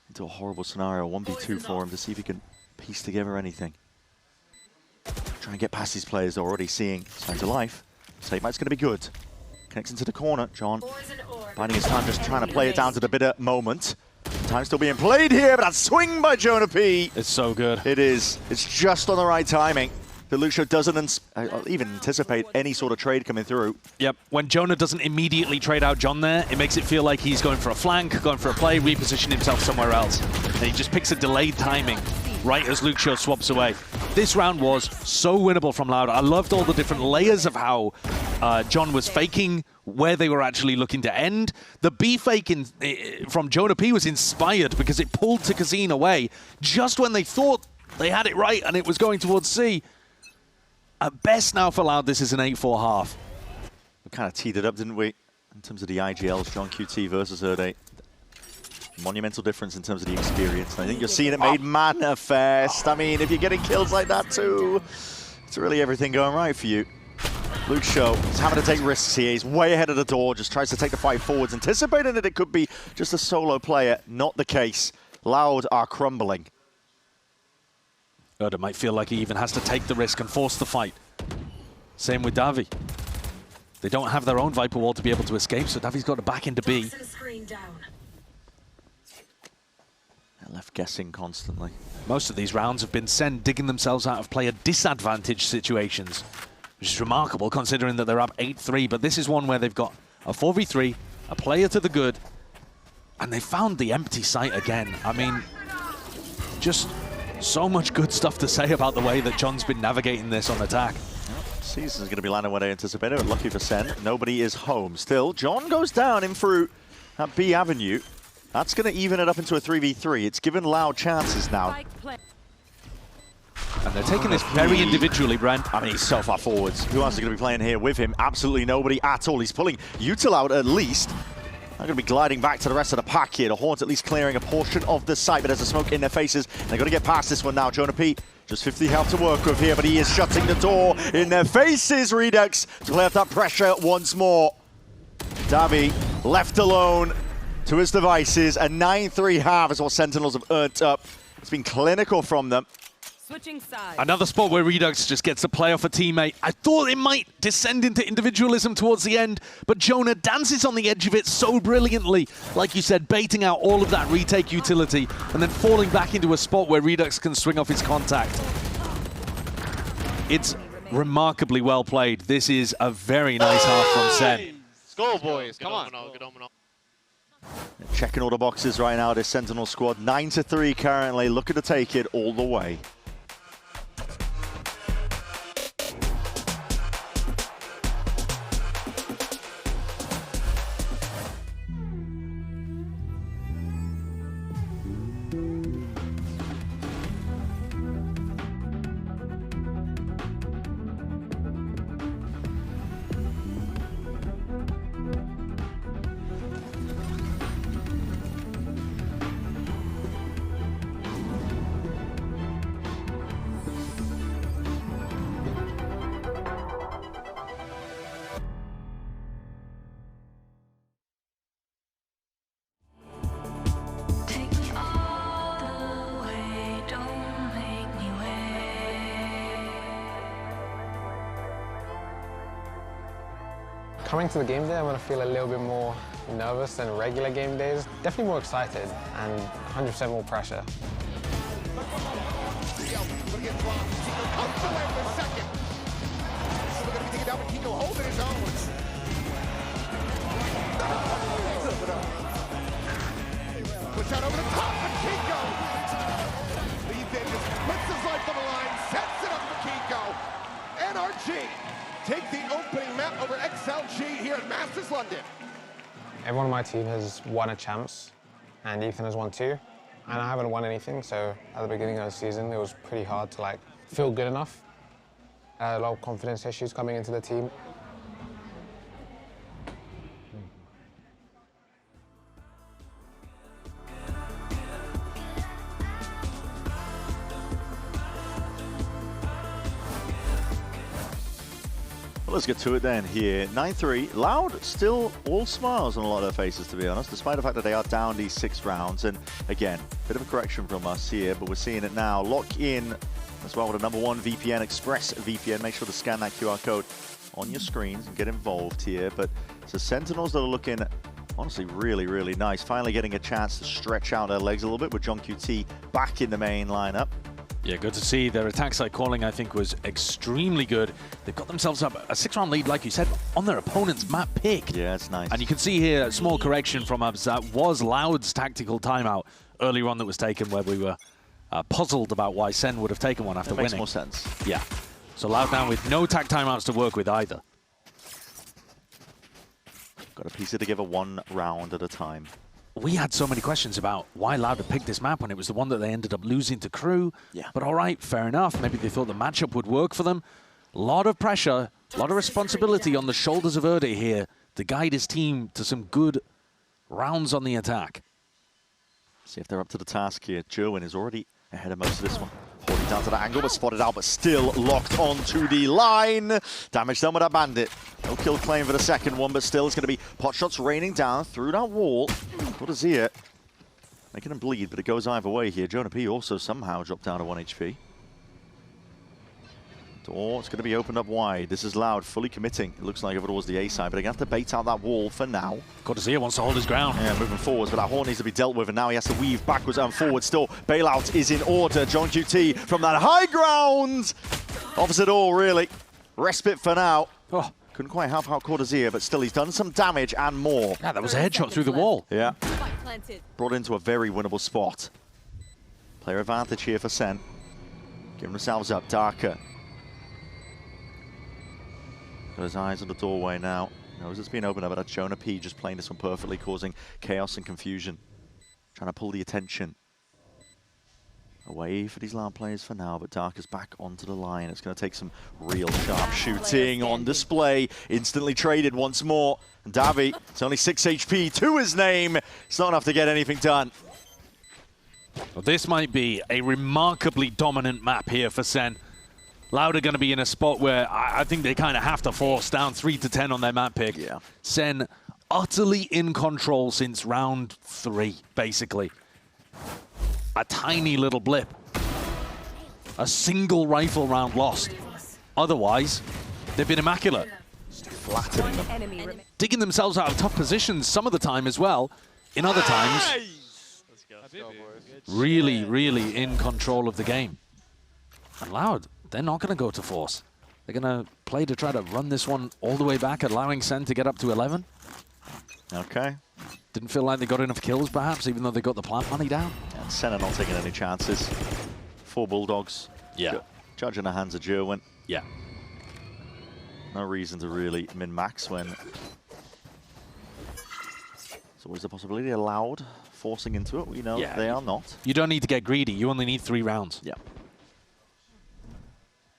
into a horrible scenario. 1v2 for him to see if he can piece together anything. Trying to get past these players already seeing signs of life. Safe Might's going to be good. Connects into the corner. John Finding his time, just trying to play it down to the bitter moment. Time still being played here, but that swing by Jonah P. It's so good. It is. It's just on the right timing. The Lucio doesn't even anticipate any sort of trade coming through. Yep. When Jonah doesn't immediately trade out John there, it makes it feel like he's going for a flank, going for a play, reposition himself somewhere else. And he just picks a delayed timing right as Lucio swaps away. This round was so winnable from Loud. I loved all the different layers of how John was faking, where they were actually looking to end. The B fake from Jonah P was inspired because it pulled to Kazin away just when they thought they had it right and it was going towards C. At best now for Loud, this is an 8-4 half. We kind of teed it up, didn't we? In terms of the IGLs, John QT versus Erde. Monumental difference in terms of the experience. And I think you're seeing it made manifest. I mean, if you're getting kills like that too, it's really everything going right for you. Lucio is having to take risks here. He's way ahead of the door, just tries to take the fight forwards, anticipating that it could be just a solo player. Not the case. Loud are crumbling. Erde might feel like he even has to take the risk and force the fight. Same with Davi. They don't have their own Viper Wall to be able to escape, so Davi's got to back into B. They're left guessing constantly. Most of these rounds have been SEN digging themselves out of player disadvantage situations, which is remarkable considering that they're up 8-3, but this is one where they've got a 4v3, a player to the good, and they found the empty site again. I mean, just so much good stuff to say about the way that John's been navigating this on attack. Season's going to be landing where they anticipated, but lucky for SEN, nobody is home. Still, John goes down in through at B Avenue. That's going to even it up into a 3v3. It's given Loud chances now. And they're taking this very individually, Brent. I mean, he's so far forwards. Who else is going to be playing here with him? Absolutely nobody at all. He's pulling Util out at least. They're going to be gliding back to the rest of the pack here. The Hornets at least clearing a portion of the site, but there's a smoke in their faces. They've got to get past this one now. Jonah P, just 50 health to work with here, but he is shutting the door in their faces. Redux to play off that pressure once more. Davi left alone to his devices. A 9-3 half is what Sentinels have earned up. It's been clinical from them. Switching sides. Another spot where Redux just gets to play off a teammate. I thought it might descend into individualism towards the end, but Jonah dances on the edge of it so brilliantly. Like you said, baiting out all of that retake utility and then falling back into a spot where Redux can swing off his contact. It's remarkably well played. This is a very nice half from SEN. Let's go, boys. Come on. Checking all the boxes right now, this Sentinel squad. 9-3 currently, looking to take it all the way. Coming to the game day, I'm going to feel a little bit more nervous than regular game days. Definitely more excited and 100% more pressure. Push out over the top for Kiko. Leviatán just puts his life on the line, sets it up for Kiko. NRG take the opening map over XLG here at Masters London. Everyone on my team has won a champs, and Ethan has won 2. And I haven't won anything, so at the beginning of the season, it was pretty hard to feel good enough. A lot of confidence issues coming into the team. Let's get to it then here. 9-3. Loud still all smiles on a lot of their faces, to be honest, despite the fact that they are down these 6 rounds. And again, bit of a correction from us here, but we're seeing it now. Lock in as well with a #1 VPN, ExpressVPN. Make sure to scan that QR code on your screens and get involved here. But it's the Sentinels that are looking Honestly, really, really nice. Finally getting a chance to stretch out their legs a little bit with John QT back in the main lineup. Yeah, good to see. Their attack side calling, I think, was extremely good. They've got themselves up a 6-round lead, like you said, on their opponent's map pick. Yeah, it's nice. And you can see here a small correction from us. That was Loud's tactical timeout earlier on that was taken, where we were puzzled about why SEN would have taken one after winning. Makes more sense. Yeah. So Loud now with no tac timeouts to work with either. Got to piece it together 1 round at a time. We had so many questions about why Loud had picked this map when it was the one that they ended up losing to Crew. Yeah. But all right, fair enough. Maybe they thought the matchup would work for them. A lot of pressure, a lot of responsibility on the shoulders of Erde here to guide his team to some good rounds on the attack. See if they're up to the task here. Jerwin is already ahead of most of this one. Holding down to that angle, but spotted out, but still locked onto the line. Damage done with that bandit. No kill claim for the second one, but still it's going to be pot shots raining down through that wall. What is here? Making him bleed, but it goes either way here. Jonah P also somehow dropped down to 1 HP. Door, it's going to be opened up wide. This is Loud, fully committing. It looks like over towards the A side, but they're going to have to bait out that wall for now. Cortezia wants to hold his ground. Yeah, moving forwards, but that horn needs to be dealt with, and now he has to weave backwards and forwards. Still, bailout is in order. John QT from that high ground. Offers it all, really. Respite for now. Oh. Couldn't quite help out Cortezia, but still he's done some damage and more. Yeah, that was a headshot through the wall. Yeah. Brought into a very winnable spot. Player advantage here for SEN. Giving themselves up. Darker. Got his eyes on the doorway now. Knows it's been opened up, but that's Jonah P just playing this one perfectly, causing chaos and confusion. Trying to pull the attention away for these Loud players for now, but Darker's back onto the line. It's going to take some real sharp shooting on display. Instantly traded once more. And Davi, it's only 6 HP to his name. It's not enough to get anything done. Well, this might be a remarkably dominant map here for SEN. Loud are going to be in a spot where I think they kind of have to force down 3 to 10 on their map pick. Yeah. SEN utterly in control since round 3, basically. A tiny little blip. A single rifle round lost. Otherwise, they've been immaculate. Flattening them. Digging themselves out of tough positions some of the time as well. In other times, Let's go, boys. really, really in control of the game. And Loud, they're not going to go to force. They're going to play to try to run this one all the way back, allowing SEN to get up to 11. Okay. Didn't feel like they got enough kills, perhaps, even though they got the plant money down. And SEN are not taking any chances. 4 Bulldogs. Yeah. Judge in the hands of Jerwin. Yeah. No reason to really min-max when... There's always the possibility of Loud forcing into it. We know they are not. You don't need to get greedy. You only need 3 rounds. Yeah.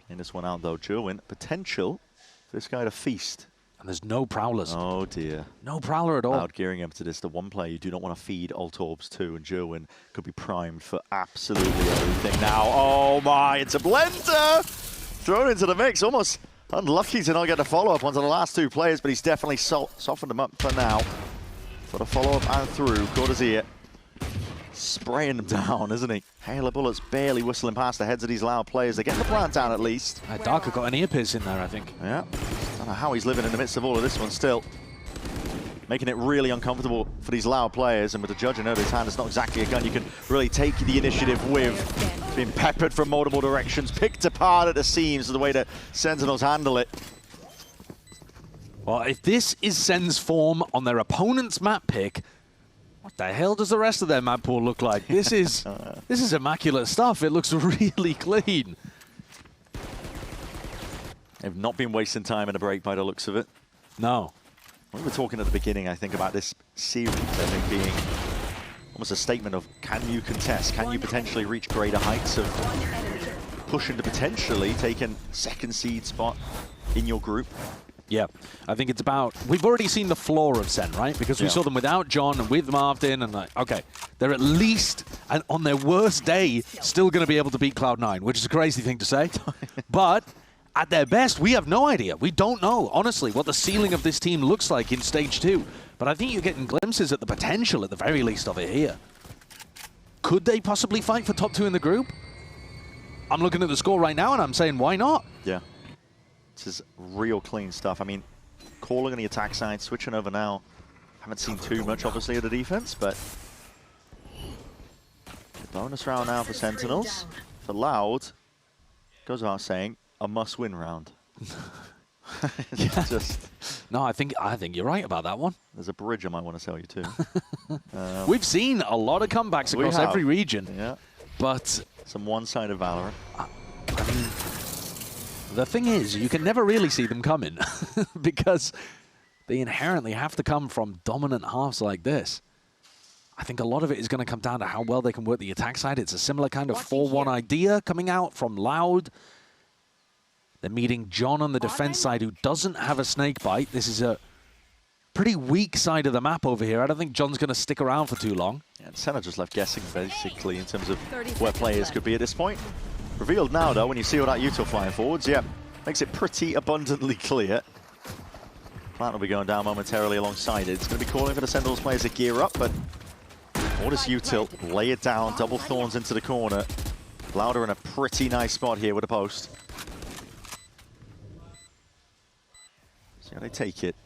Playing this one out, though. Jerwin, potential for this guy to feast. And there's no prowlers. Oh, dear. No prowler at all. Loud gearing up to this. The one player you do not want to feed Alt Orbs to, and Jerwin could be primed for absolutely everything now. Oh, my. It's a blender! Thrown into the mix. Almost unlucky to not get a follow-up onto the last 2 players, but he's definitely softened them up for now. For the follow-up and through. Cortezia spraying them down, isn't he? Hail of bullets barely whistling past the heads of these Loud players. They're getting the plant down at least. Darker got an ear pierce in there, I think. Yeah. Don't know how he's living in the midst of all of this one still. Making it really uncomfortable for these Loud players, and with the judge in his hand, it's not exactly a gun you can really take the initiative with. Being peppered from multiple directions, picked apart at the seams of the way that Sentinels handle it. Well, if this is SEN's form on their opponent's map pick, what the hell does the rest of their map pool look like? This is immaculate stuff. It looks really clean. They've not been wasting time in a break by the looks of it. No. We were talking at the beginning, I think, about this series, I think, being almost a statement of, can you contest? Can you potentially reach greater heights of pushing to potentially take a 2nd seed spot in your group? Yeah, I think it's about... We've already seen the floor of SEN, right? Because we saw them without John and with Martin, and like, okay, they're at least, and on their worst day, still going to be able to beat Cloud9, which is a crazy thing to say. But at their best, we have no idea. We don't know, honestly, what the ceiling of this team looks like in Stage 2. But I think you're getting glimpses at the potential, at the very least, of it here. Could they possibly fight for top 2 in the group? I'm looking at the score right now, and I'm saying, why not? Yeah. This is real clean stuff. I mean, calling on the attack side, switching over now Haven't seen too much, obviously, of the defense, but the bonus round now for Sentinels. For Loud, goes without saying, a must-win round. Yeah. Just, no, I think you're right about that one. there's a bridge I might want to sell you too. We've seen a lot of comebacks across every region, Yeah. but Some one-sided Valorant. I mean, the thing is, you can never really see them coming because they inherently have to come from dominant halves like this. I think a lot of it is going to come down to how well they can work the attack side. It's a similar kind of 4-1 idea coming out from Loud. They're meeting John on the defense side, who doesn't have a snake bite. This is a pretty weak side of the map over here. I don't think John's going to stick around for too long. Yeah, and Senna just left guessing, basically, in terms of where players could be at this point. Revealed now, though, when you see all that util flying forwards, yeah, makes it pretty abundantly clear. Plant will be going down momentarily alongside it. It's going to be calling for the Sentinels players to gear up, but all this util, lay it down, double thorns into the corner. Louder in a pretty nice spot here with a post. See how they take it.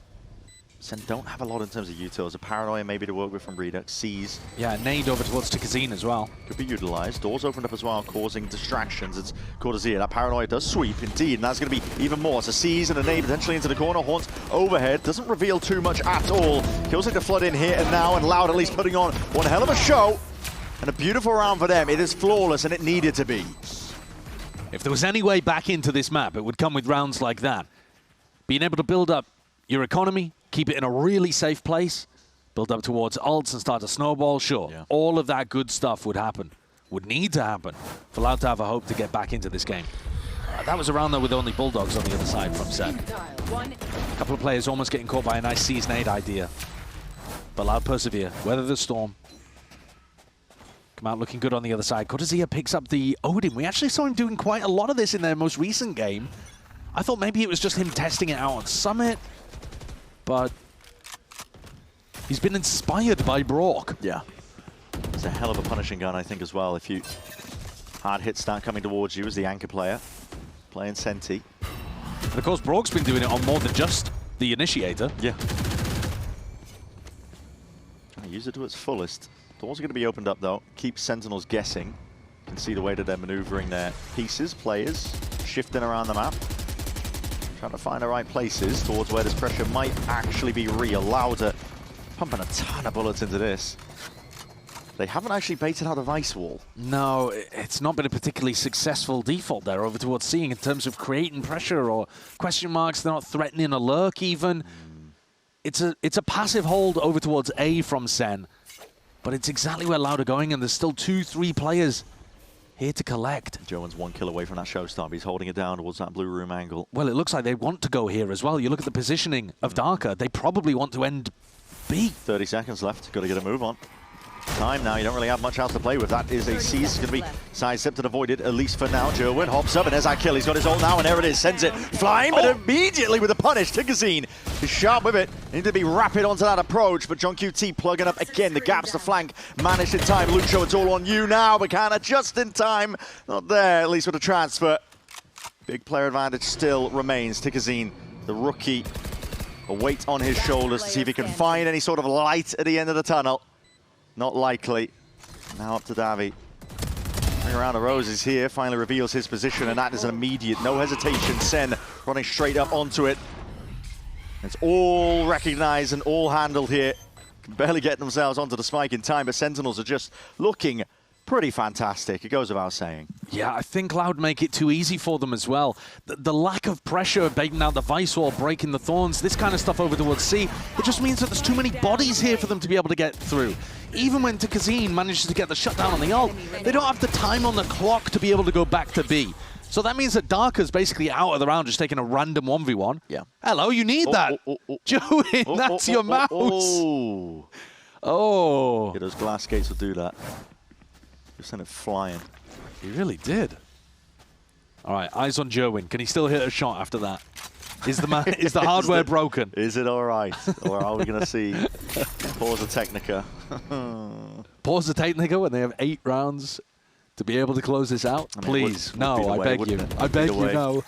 Sen don't have a lot in terms of utils. A Paranoia maybe to work with from Redux. Sees. Yeah, nade over towards Tikazine as well. Could be utilized. Doors opened up as well, causing distractions. It's Cortezia. That Paranoia does sweep, indeed, and that's going to be even more. So Sees and a nade potentially into the corner. Haunts overhead. Doesn't reveal too much at all. Kills like the flood in here and now, and Loud at least putting on one hell of a show. And a beautiful round for them. It is flawless, and it needed to be. If there was any way back into this map, it would come with rounds like that. Being able to build up your economy, keep it in a really safe place, build up towards ults and start to snowball, sure. Yeah. All of that good stuff would happen, would need to happen for Loud to have a hope to get back into this game. That was a round, though, with only Bulldogs on the other side from Sen. A couple of players almost getting caught by a nice Season 8 idea. But Loud persevere, weather the storm. Come out looking good on the other side. Cortezia picks up the Odin. We actually saw him doing quite a lot of this in their most recent game. I thought maybe it was just him testing it out on Summit, but he's been inspired by Brock. Yeah. It's a hell of a punishing gun, I think, as well. If you hard hits start coming towards you as the anchor player, playing Senti. And of course, Brock's been doing it on more than just the initiator. Yeah. Trying to use it to its fullest. Doors are going to be opened up, though. Keep Sentinels guessing. You can see the way that they're maneuvering their pieces, players, shifting around the map. Trying to find the right places towards where this pressure might actually be real. Louder pumping a ton of bullets into this. They haven't actually baited out the Vice Wall. No, it's not been a particularly successful default there over towards Seeing in terms of creating pressure or question marks. They're not threatening a lurk even. It's a passive hold over towards A from Sen, but it's exactly where Loud are going, and there's still 2-3 players here to collect. Joan's 1 kill away from that showstopper. He's holding it down towards that blue room angle. Well, it looks like they want to go here as well. You look at the positioning of Darker. They probably want to end B. 30 seconds left. Got to get a move on. Time now. You don't really have much else to play with. That is a seize. It's going to be sidestepped and avoided, at least for now. Jerwin hops up, and there's that kill. He's got his ult now, and there it is. Sends it flying, but immediately with a punish. Tikazine is sharp with it. Need to be rapid onto that approach, but John QT plugging up again. The gaps to flank. Managed in time. Lucho, it's all on you now, but can't adjust in time. Not there, at least with the transfer. Big player advantage still remains. Tikazine, the rookie, a weight on his shoulders to see if he can find any sort of light at the end of the tunnel. Not likely. Now up to Davi. Bring around the roses here, finally reveals his position, and that is an immediate, no hesitation. Sen running straight up onto it. It's all recognized and all handled here. Can barely get themselves onto the spike in time, but Sentinels are just looking pretty fantastic. It goes without saying. Yeah, I think Loud make it too easy for them as well. The lack of pressure, baiting out the Vice Wall, breaking the Thorns, this kind of stuff over towards C, it just means that there's too many bodies here for them to be able to get through. Even when Tikazine manages to get the shutdown on the ult, they don't have the time on the clock to be able to go back to B. So that means that Darker's basically out of the round, just taking a random 1v1. Yeah. Hello, you need that. Joey, that's your mouse. Oh. Yeah, those glass skates will do that. Just sent it flying. He really did. All right, eyes on Jerwin. Can he still hit a shot after that? Is the hardware broken? Is it all right? Or are we going to see pause the Technica? Pause the Technica when they have 8 rounds to be able to close this out? I mean, please. No, I beg you. I beg you, no.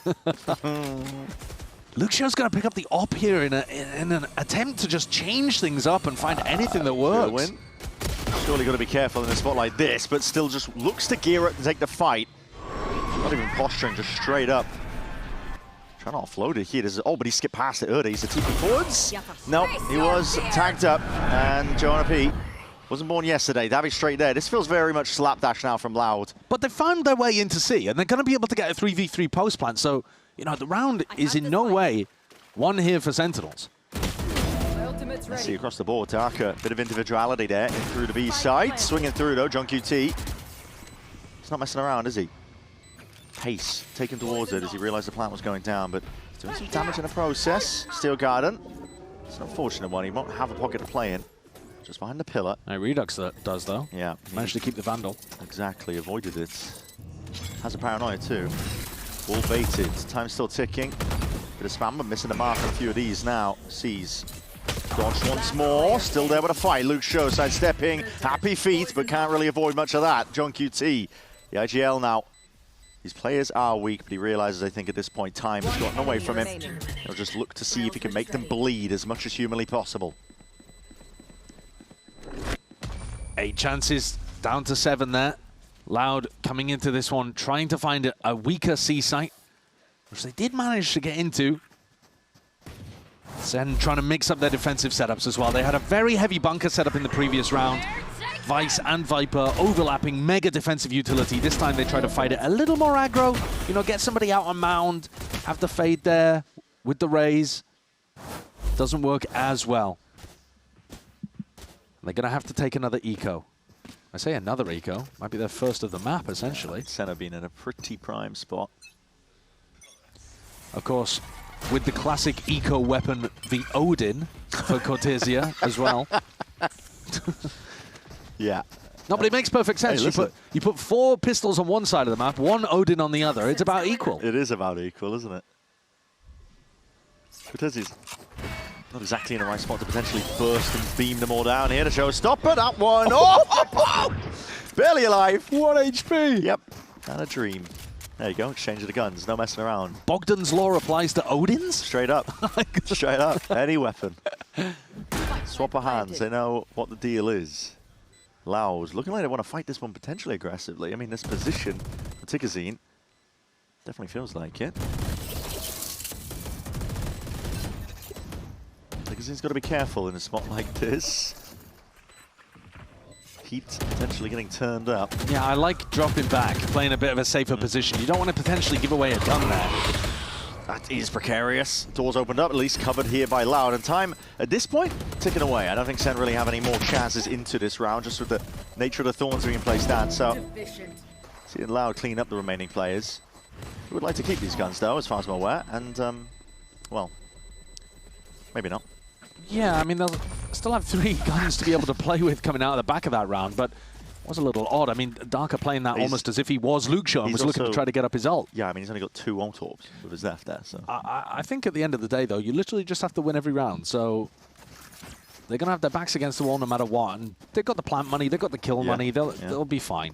Luxio's going to pick up the op here in an attempt to just change things up and find anything that works. Win. Surely got to be careful in a spot like this, but still just looks to gear up and take the fight. Not even posturing, just straight up. Trying to offload it here. Oh, but he skipped past it early. He's a TP forwards. Nope, he was tagged up. And Jonah P wasn't born yesterday. Davy straight there. This feels very much slapdash now from Loud. But they found their way into C, and they're going to be able to get a 3v3 post plant. So, you know, the round is in no way won here for Sentinels. Let's see across the board. Darker, bit of individuality there. In through the B side. Swinging through though. John QT. He's not messing around, is he? Pace taken towards it as he realized the plant was going down, but he's doing some damage in the process. Steel Garden. It's an unfortunate one. He won't have a pocket to play in. Just behind the pillar. Redux does, though. Yeah. Managed to keep the Vandal. Exactly. Avoided it. Has a paranoia too. All baited. Time's still ticking. Bit of spam, but missing the mark on a few of these now. Sees. Dodge once more. Still there with a fight. Luke Show sidestepping. Happy feet, but can't really avoid much of that. John QT. The IGL now. These players are weak, but he realizes, I think, at this point, time has gotten away from him. He'll just look to see if he can make them bleed as much as humanly possible. 8 chances, down to 7 there. Loud coming into this one, trying to find a weaker C site, which they did manage to get into. SEN trying to mix up their defensive setups as well. They had a very heavy bunker setup in the previous round. Vice and Viper overlapping, mega defensive utility. This time they try to fight it a little more aggro. You know, get somebody out on mound, have the fade there with the raise. Doesn't work as well. They're going to have to take another eco. I say another eco. Might be their first of the map, essentially. Senna being in a pretty prime spot. Of course, with the classic eco weapon, the Odin for Cortesia as well. Yeah. No, but it makes perfect sense. Hey, you put 4 pistols on one side of the map, 1 Odin on the other. It's about equal. It is about equal, isn't it? Cortesia's not exactly in the right spot to potentially burst and beam them all down here to show a stopper. That one. Oh! Barely alive. 1 HP. Yep. And a dream. There you go. Exchange of the guns. No messing around. Bogdan's law applies to Odin's? Straight up. Straight up. Any weapon. Swap of hands. They know what the deal is. Laos looking like they want to fight this one potentially aggressively. I mean, this position for Tikazine definitely feels like it. Tikazine's got to be careful in a spot like this. Heat potentially getting turned up. Yeah, I like dropping back, playing a bit of a safer position. You don't want to potentially give away a gun there. That is precarious. Doors opened up, at least covered here by Loud. And time, at this point, ticking away. I don't think SEN really have any more chances into this round, just with the nature of the thorns being placed down. So, seeing Loud clean up the remaining players. We would like to keep these guns, though, as far as I'm aware. And, well, maybe not. Yeah, I mean, they'll still have 3 guns to be able to play with coming out of the back of that round, but it was a little odd. I mean, Darker playing that almost as if he was Luke Shaw and was looking to try to get up his ult. Yeah, I mean, he's only got 2 ult orbs with his left there, so. I think at the end of the day, though, you literally just have to win every round, so they're going to have their backs against the wall no matter what, and they've got the plant money, they've got the kill money, they'll be fine.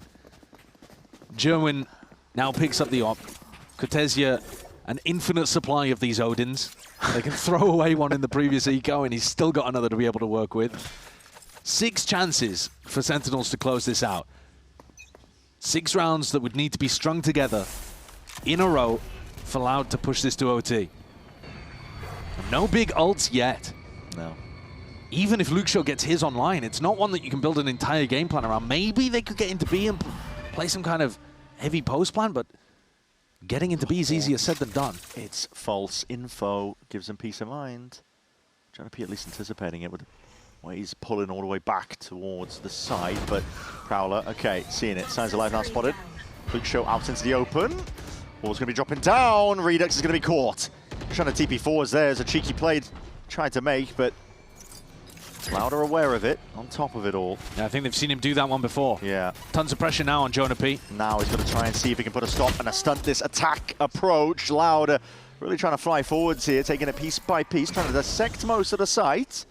Jerwin now picks up the op. Cortesia, an infinite supply of these Odins. They can throw away one in the previous eco, and he's still got another to be able to work with. 6 chances for Sentinels to close this out. 6 rounds that would need to be strung together in a row for Loud to push this to OT. No big ults yet. No. Even if Luke Shaw gets his online, it's not one that you can build an entire game plan around. Maybe they could get into B and play some kind of heavy post plan, but getting into B is easier said than done. It's false info. Gives them peace of mind. Trying to be at least anticipating it with the way he's pulling all the way back towards the side, but Prowler, okay, seeing it. Signs of life now spotted. Luke Shaw out into the open. Ball's going to be dropping down. Redux is going to be caught. Trying to TP forwards there as a cheeky play tried to make, but Loud are aware of it, on top of it all. Yeah, I think they've seen him do that one before. Yeah. Tons of pressure now on Jonah P. Now he's going to try and see if he can put a stop and stunt this attack approach. Loud really trying to fly forwards here, taking it piece by piece, trying to dissect most of the site.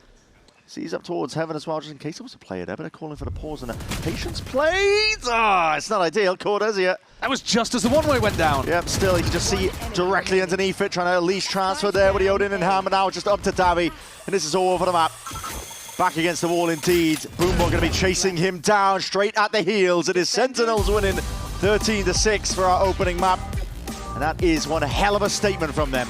Sees up towards Heaven as well, just in case there was a player there, but they're calling for the pause and a patience played. Ah, it's not ideal. Cordes here. That was just as the one-way went down. Yep, still, you can just see directly underneath it, trying to at least transfer there with the Odin in hand, but now just up to Davi, and this is all over the map. Back against the wall indeed. Boombot going to be chasing him down straight at the heels. It is Sentinels winning 13-6 for our opening map, and that is one hell of a statement from them.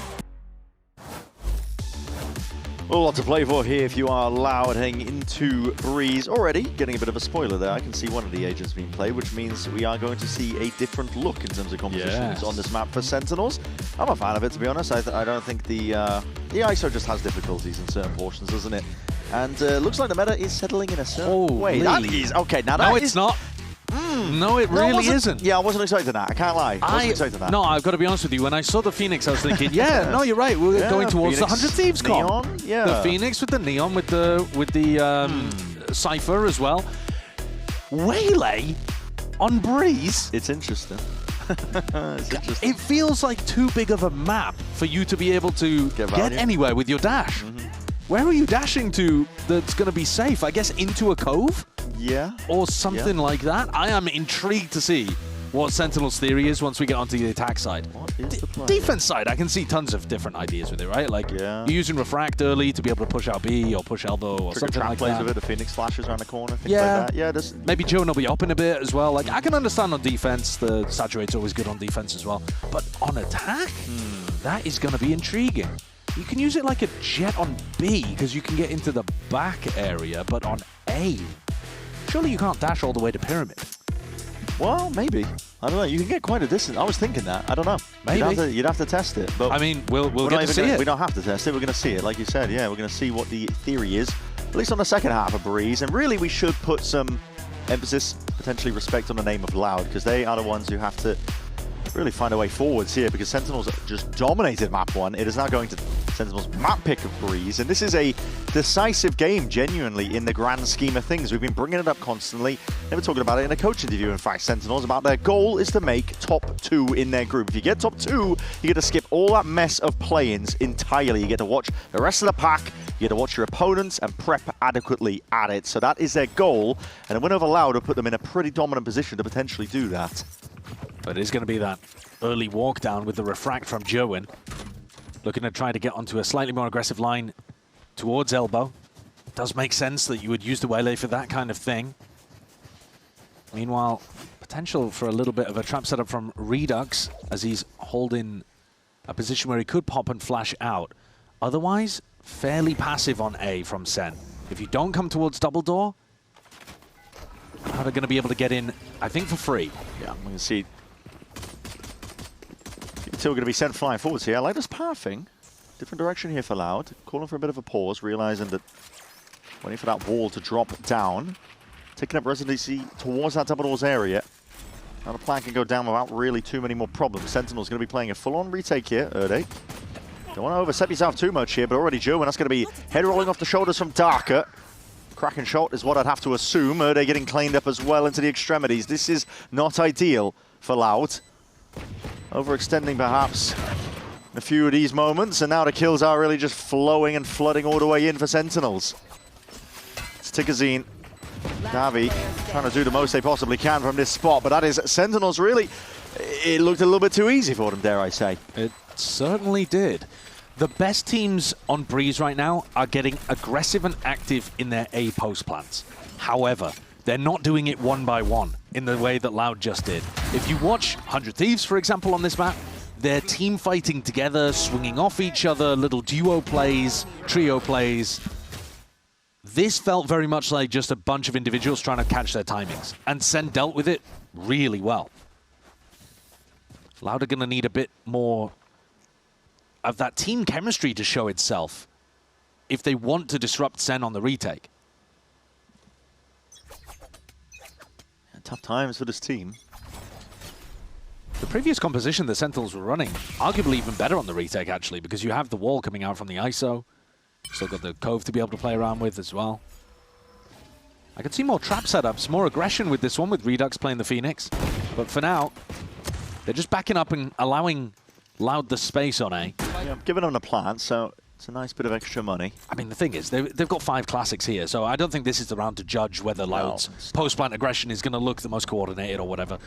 A lot to play for here if you are Loud heading into Breeze. Already getting a bit of a spoiler there. I can see one of the agents being played, which means we are going to see a different look in terms of compositions on this map for Sentinels. I'm a fan of it, to be honest. I don't think the ISO just has difficulties in certain portions, doesn't it? And looks like the meta is settling in a certain way. That is, okay, now that no, it's not. No, it really isn't. Yeah, I wasn't expecting that. I can't lie. I wasn't expecting that. No, I've got to be honest with you. When I saw the Phoenix, I was thinking, yeah, no, you're right. We're going towards Phoenix, the 100 Thieves comp. Neon, yeah. The Phoenix with the Neon, with the Cypher as well. Waylay on Breeze. It's interesting. It's interesting. It feels like too big of a map for you to be able to get anywhere with your dash. Where are you dashing to that's going to be safe? I guess into a cove? Yeah. Or something like that. I am intrigued to see what Sentinel's theory is once we get onto the attack side. What is the plan? Defense side, I can see tons of different ideas with it, right? Like you're using Refract early to be able to push out B or push elbow or something like plays that. with it, the Phoenix flashes around the corner, things Yeah. like that. Yeah, maybe Joan will be up in a bit as well. Like I can understand on defense, the Saturate's always good on defense as well. But on attack, that is going to be intriguing. You can use it like a jet on B because you can get into the back area, but on A, surely you can't dash all the way to Pyramid. Well, maybe. I don't know. You can get quite a distance. I was thinking that. I don't know. Maybe. You'd have to test it. But I mean, we'll get to see it. We don't have to test it. We're going to see it. Like you said, yeah, we're going to see what the theory is, at least on the second half of Breeze. And really, we should put some emphasis, potentially respect on the name of Loud, because they are the ones who have to really find a way forwards here, because Sentinels just dominated map 1. It is now going to Sentinels map pick of Breeze, and this is a decisive game, genuinely, in the grand scheme of things. We've been bringing it up constantly. They were talking about it in a coach interview, in fact, Sentinels, about their goal is to make top 2 in their group. If you get top 2, you get to skip all that mess of play-ins entirely. You get to watch the rest of the pack, you get to watch your opponents and prep adequately at it. So that is their goal, and a win over Loud will put them in a pretty dominant position to potentially do that. But it is going to be that early walk down with the Refract from Joan. Looking to try to get onto a slightly more aggressive line towards elbow. Does make sense that you would use the Waylay for that kind of thing. Meanwhile, potential for a little bit of a trap setup from Redux as he's holding a position where he could pop and flash out. Otherwise, fairly passive on A from Sen. If you don't come towards double door, how are they going to be able to get in, I think, for free? Yeah, we can see still going to be sent flying forwards here. I like this pathing. Different direction here for Loud. Calling for a bit of a pause, realizing that waiting for that wall to drop down. Taking up residency towards that double doors area. Now the plan can go down without really too many more problems. Sentinel's going to be playing a full-on retake here, Erde. Don't want to overstep yourself too much here, but already Joe, and that's going to be head rolling off the shoulders from Darker. Cracking shot is what I'd have to assume. Erde getting cleaned up as well into the extremities. This is not ideal for Loud. Overextending perhaps in a few of these moments, and now the kills are really just flowing and flooding all the way in for Sentinels. It's Tikazine, Davi trying to do the most they possibly can from this spot, but that is Sentinels really, it looked a little bit too easy for them, dare I say. It certainly did. The best teams on Breeze right now are getting aggressive and active in their A post plans. However, they're not doing it one by one in the way that Loud just did. If you watch 100 Thieves, for example, on this map, they're team fighting together, swinging off each other, little duo plays, trio plays. This felt very much like just a bunch of individuals trying to catch their timings, and Sen dealt with it really well. Loud are going to need a bit more of that team chemistry to show itself if they want to disrupt Sen on the retake. Tough times for this team. The previous composition the Sentinels were running, arguably even better on the retake, actually, because you have the wall coming out from the ISO. Still got the cove to be able to play around with as well. I could see more trap setups, more aggression with this one, with Redux playing the Phoenix. But for now, they're just backing up and allowing Loud the space on A. Yeah, I'm giving them a plan, so It's a nice bit of extra money. I mean, the thing is, they've got 5 classics here, so I don't think this is the round to judge whether Loud's post-plant aggression is going to look the most coordinated or whatever.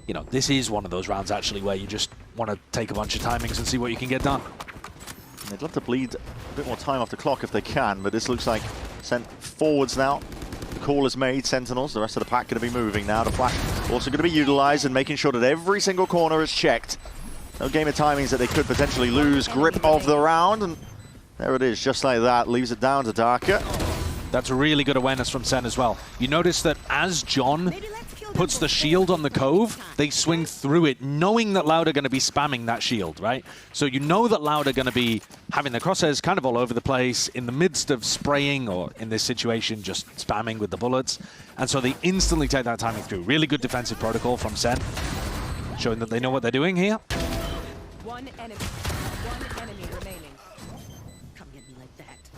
You know, this is one of those rounds, actually, where you just want to take a bunch of timings and see what you can get done. And they'd love to bleed a bit more time off the clock if they can, but this looks like sent forwards now. The call is made, Sentinels. The rest of the pack going to be moving now. The flash also going to be utilized and making sure that every single corner is checked. No game of timings that they could potentially lose grip of the round, and there it is, just like that, leaves it down to Darker. That's really good awareness from Sen as well. You notice that as John puts the shield on the cove, they swing through it, knowing that Loud are going to be spamming that shield, right? So you know that Loud are going to be having their crosshairs kind of all over the place, in the midst of spraying, or in this situation, just spamming with the bullets. And so they instantly take that timing through. Really good defensive protocol from Sen, showing that they know what they're doing here. One enemy remaining. Come get me like that.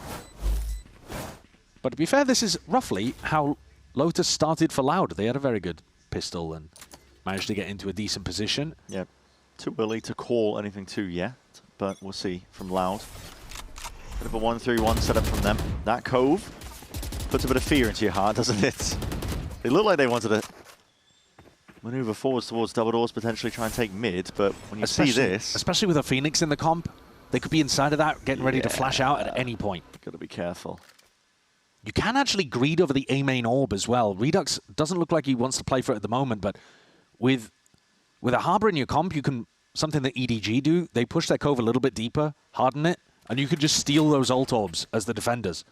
But to be fair, this is roughly how Lotus started for Loud. They had a very good pistol and managed to get into a decent position. Yeah, too early to call anything too yet, but we'll see from Loud. Bit of a 1-3-1 setup from them. That cove puts a bit of fear into your heart, doesn't it? They look like they wanted to maneuver forwards towards double doors, potentially try and take mid, but when you see this... Especially with a Phoenix in the comp, they could be inside of that, getting ready to flash out at any point. Gotta be careful. You can actually greed over the A main orb as well. Redux doesn't look like he wants to play for it at the moment, but with a Harbor in your comp, you can, something that EDG do, they push their cove a little bit deeper, harden it, and you can just steal those ult orbs as the defenders.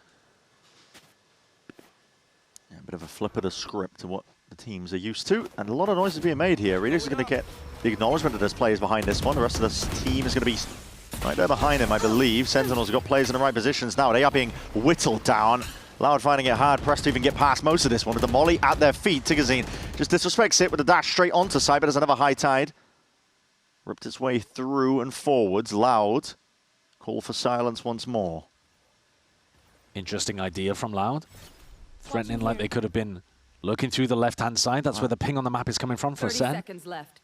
Yeah, a bit of a flip of the script to what the teams are used to, and a lot of noise is being made here. Redux is going to get the acknowledgement that there's players behind this one. The rest of this team is going to be right there behind him, I believe. Sentinels have got players in the right positions now. They are being whittled down. Loud finding it hard pressed to even get past most of this one with the molly at their feet. Tigazine just disrespects it with a dash straight onto side, but there's another high tide. Ripped its way through and forwards. Loud call for silence once more. Interesting idea from Loud. Threatening like they could have been looking through the left-hand side. That's where the ping on the map is coming from for 30 Sen. seconds left.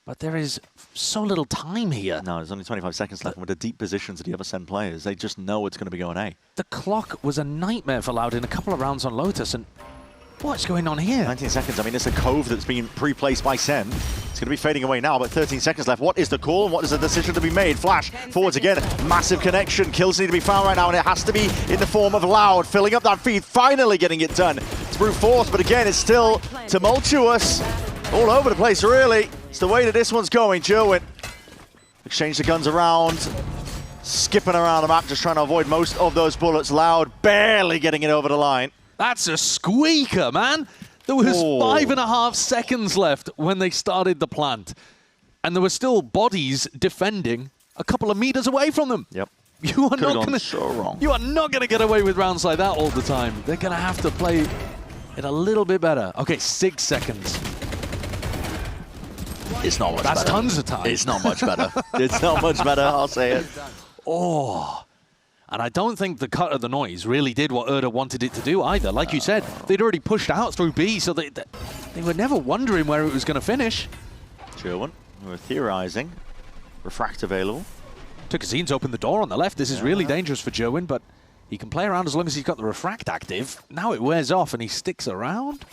But there is so little time here. No, there's only 25 seconds left. And with the deep positions of the other Sen players, they just know it's going to be going A. The clock was a nightmare for Loud in a couple of rounds on Lotus, and what's going on here? 19 seconds. I mean, it's a cove that's been pre-placed by Sen. It's going to be fading away now, but 13 seconds left. What is the call and what is the decision to be made? Flash forwards again. Massive connection. Kills need to be found right now, and it has to be in the form of Loud. Filling up that feed, finally getting it done. It's brute force, but again, it's still tumultuous. All over the place, really. It's the way that this one's going. Jerwin exchange the guns around. Skipping around the map, just trying to avoid most of those bullets. Loud barely getting it over the line. That's a squeaker, man. There was 5.5 seconds left when they started the plant. And there were still bodies defending a couple of meters away from them. Yep. You are not gonna, so wrong. You are not going to get away with rounds like that all the time. They're going to have to play it a little bit better. Okay, 6 seconds. It's not much That's better. tons of time. It's not much better. It's not much better, I'll say it. Oh. And I don't think the cut of the noise really did what Erda wanted it to do either. Like you said, they'd already pushed out through B, so they were never wondering where it was going to finish. Jerwin, we were theorizing. Refract available. Tukazine's opened the door on the left. This is really dangerous for Jerwin, but he can play around as long as he's got the refract active. Now it wears off and he sticks around.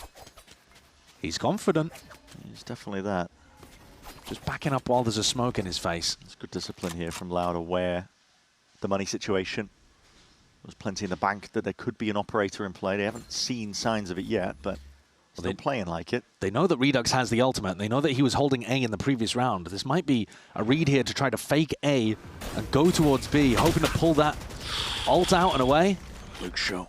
He's confident. He's definitely that. Just backing up while there's a smoke in his face. It's good discipline here from Loud, aware the money situation. There's plenty in the bank that there could be an operator in play. They haven't seen signs of it yet, but still playing like it. They know that Redux has the ultimate, and they know that he was holding A in the previous round. This might be a read here to try to fake A and go towards B, hoping to pull that ult out and away. Luke Shaw.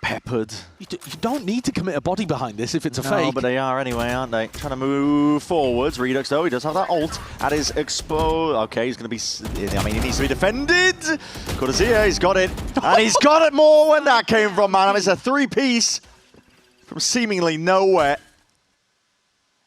Peppered. You don't need to commit a body behind this if it's a fake. No, but they are anyway, aren't they? Trying to move forwards. Redux, though, he does have that ult at his expo. Okay, he's going to be... I mean, he needs to be defended. Cortezia, he's got it. And he's got it more when that came from, man. I mean, it's a three-piece from seemingly nowhere.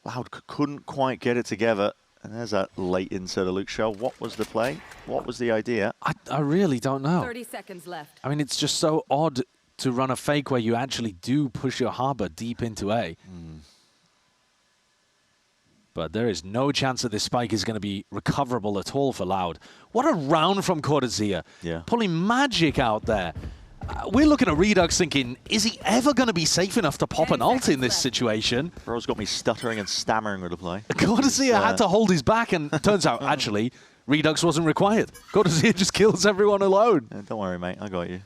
Loud couldn't quite get it together. And there's that late insert of Luke Shaw. What was the play? What was the idea? I really don't know. 30 seconds left. I mean, it's just so odd to run a fake where you actually do push your Harbor deep into A. But there is no chance that this spike is going to be recoverable at all for Loud. What a round from Cortezia. Yeah. Pulling magic out there. We're looking at Redux thinking, is he ever going to be safe enough to pop an ult in this situation? Bro's got me stuttering and stammering with the play. Cortezia had to hold his back, and turns out, actually, Redux wasn't required. Cortezia just kills everyone alone. Don't worry, mate. I got you.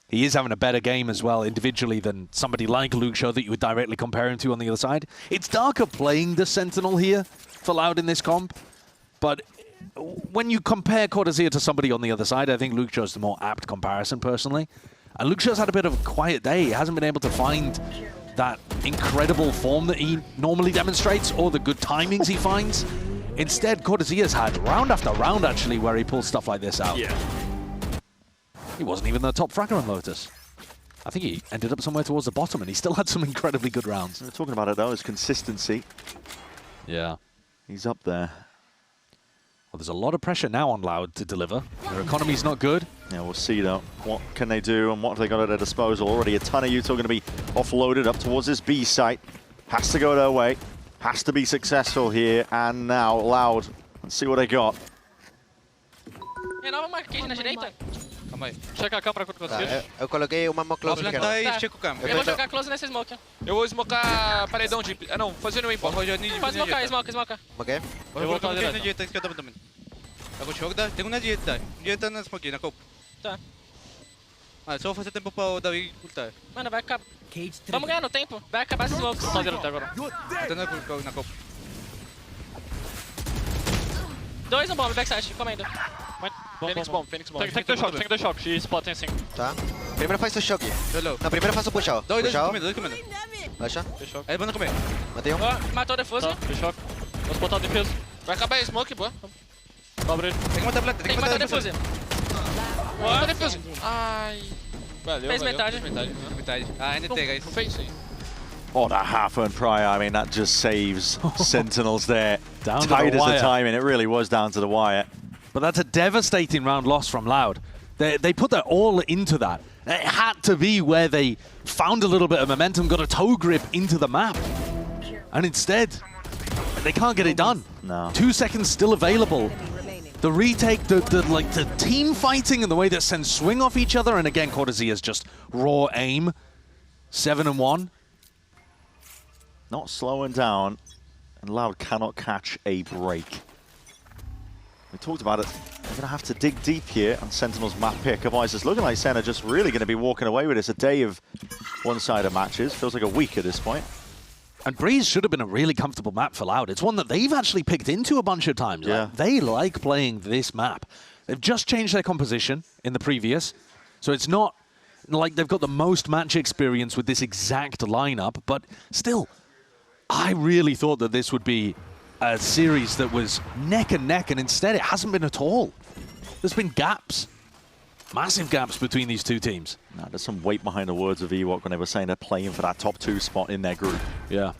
He is having a better game as well individually than somebody like Luke Shaw that you would directly compare him to on the other side. It's darker playing the Sentinel here for Loud in this comp, but when you compare Cortezia to somebody on the other side, I think Luke Shaw's the more apt comparison personally. And Luke Shaw's had a bit of a quiet day. He hasn't been able to find that incredible form that he normally demonstrates or the good timings he finds. Instead, Cortezia's had round after round actually where he pulls stuff like this out. Yeah. He wasn't even the top fragger on Lotus. I think he ended up somewhere towards the bottom, and he still had some incredibly good rounds. We're talking about it, though, his consistency. Yeah. He's up there. Well, there's a lot of pressure now on Loud to deliver. Their economy's not good. Yeah, we'll see, though. What can they do, and what have they got at their disposal? Already a ton of Utah going to be offloaded up towards this B site. Has to go their way. Has to be successful here. And now, Loud. Let's see what they got. Nova marquinha na direita. Calma aí. Checa a câmera quando Tá, conseguir. eu coloquei uma Vou close pequena. plantar e estica o câmera. Eu vou jogar close nesse smoke. Eu vou smocar paredão de... Ah, não, fazendo um import. Pode smocar, smoke. Ok? Eu vou colocar na direita, esquerda também. Eu vou jogar, tem um na direita. Direita na smoke, na copa. Tá. Ah, só vou fazer tempo para o Davi ultar. Mano, vai acabar. Vamos ganhar no tempo. Vai acabar esse smoke. Só até agora. Tô na copa. Dois no bomb, backside, comendo. Phoenix bomb. Tem que ter choque. She spot tem 5. Tá. Primeiro faz o choque. Hello. Não, primeiro faz o push out. Dois Push out. comendo. Baixa. Aí, manda comer. Matei um. Ó, matou o defuse. Tá, tem choque. Vou botar o defesa. Vai acabar a smoke, boa. Dobra ele. Tem que matar a planta, Tem que matar o defuse. Matar o defuse. Ai. Valeu, Fez metade. Metade. Ah, ainda tem, guys. Não fez aí. Oh, that half-earned prior, I mean, that just saves Sentinels there. Down to Tight the as wire. the timing. It really was down to the wire. But that's a devastating round loss from Loud. They put their all into that. It had to be where they found a little bit of momentum, got a toe grip into the map. And instead, they can't get it done. No. 2 seconds still available. Remaining. The retake, the team fighting and the way that Sen swing off each other, and again, Cortezia's just raw aim. 7-1. Not slowing down, and Loud cannot catch a break. We talked about it. They're going to have to dig deep here on Sentinel's map pick. Otherwise, it's looking like Sen are just really going to be walking away with this. A day of one-sided matches. Feels like a week at this point. And Breeze should have been a really comfortable map for Loud. It's one that they've actually picked into a bunch of times. Yeah. Like, they like playing this map. They've just changed their composition in the previous, so it's not like they've got the most match experience with this exact lineup, but still, I really thought that this would be a series that was neck and neck, and instead it hasn't been at all. There's been gaps. Massive gaps between these two teams. Now, there's some weight behind the words of Ewok when they were saying they're playing for that top 2 spot in their group. Yeah.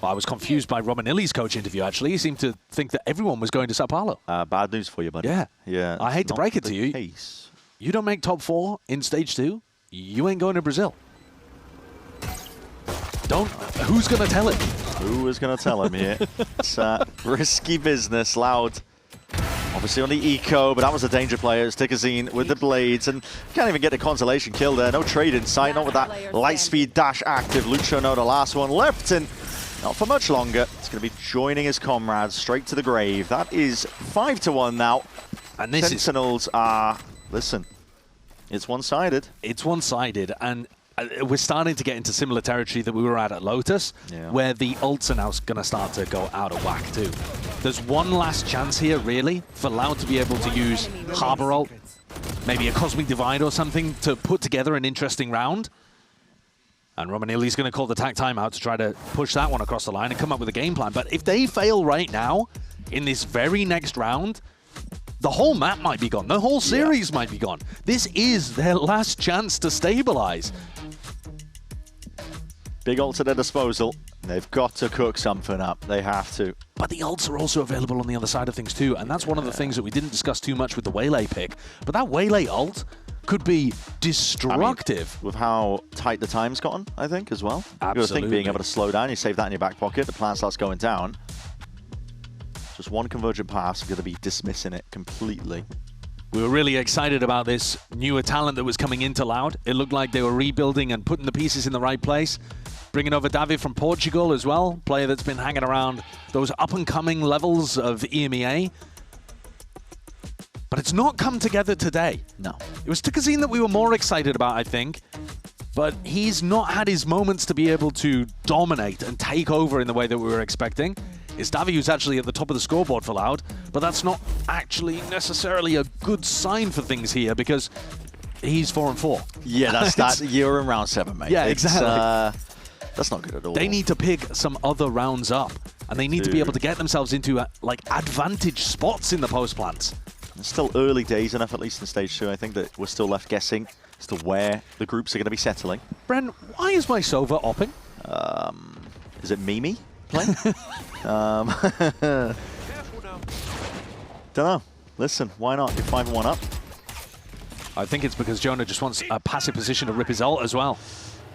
Well, I was confused by Romanilli's coach interview, actually. He seemed to think that everyone was going to Sao Paulo. Bad news for you, buddy. Yeah. Yeah. I hate to not break it the to you. Case. You don't make top 4 in stage 2, you ain't going to Brazil. Who's going to tell him? Who is going to tell him here? It's risky business. Loud. Obviously on the eco, but that was a danger player. It's Tikazine with the blades, and can't even get the consolation kill there. No trade in sight, not with that light speed dash active. Lucho, no, the last one left, and not for much longer. It's going to be joining his comrades straight to the grave. That is 5-1 now. And this Sentinels are, listen, it's one-sided. It's one-sided, and we're starting to get into similar territory that we were at Lotus, where the ults are now going to start to go out of whack too. There's one last chance here, really, for Loud to be able to use Harbor ult, maybe a Cosmic Divide or something, to put together an interesting round. And Romanilli's going to call the tag timeout to try to push that one across the line and come up with a game plan. But if they fail right now, in this very next round, the whole map might be gone. The whole series might be gone. This is their last chance to stabilize. Big ults at their disposal. They've got to cook something up. They have to. But the ults are also available on the other side of things too, and that's one of the things that we didn't discuss too much with the Waylay pick. But that Waylay ult, could be destructive. I mean, with how tight the time's gotten, I think, as well. Absolutely. You got to think being able to slow down, you save that in your back pocket, the plan starts going down. Just one convergent pass, you're going to be dismissing it completely. We were really excited about this newer talent that was coming into Loud. It looked like they were rebuilding and putting the pieces in the right place. Bringing over David from Portugal as well, player that's been hanging around those up-and-coming levels of EMEA. But it's not come together today. No. It was Tikazine that we were more excited about, I think. But he's not had his moments to be able to dominate and take over in the way that we were expecting. It's Davi who's actually at the top of the scoreboard for Loud, but that's not actually necessarily a good sign for things here because he's 4-4. Yeah, that's that. You're in round 7, mate. Yeah, exactly. That's not good at all. They need to pick some other rounds up, and they need to be able to get themselves into like advantage spots in the post plants. It's still early days enough, at least in stage 2. I think that we're still left guessing as to where the groups are going to be settling. Bren, why is my Sova opping? Is it Mimi playing? Don't know. Listen, why not? You're 5-1 up. I think it's because Jonah just wants a passive position to rip his ult as well.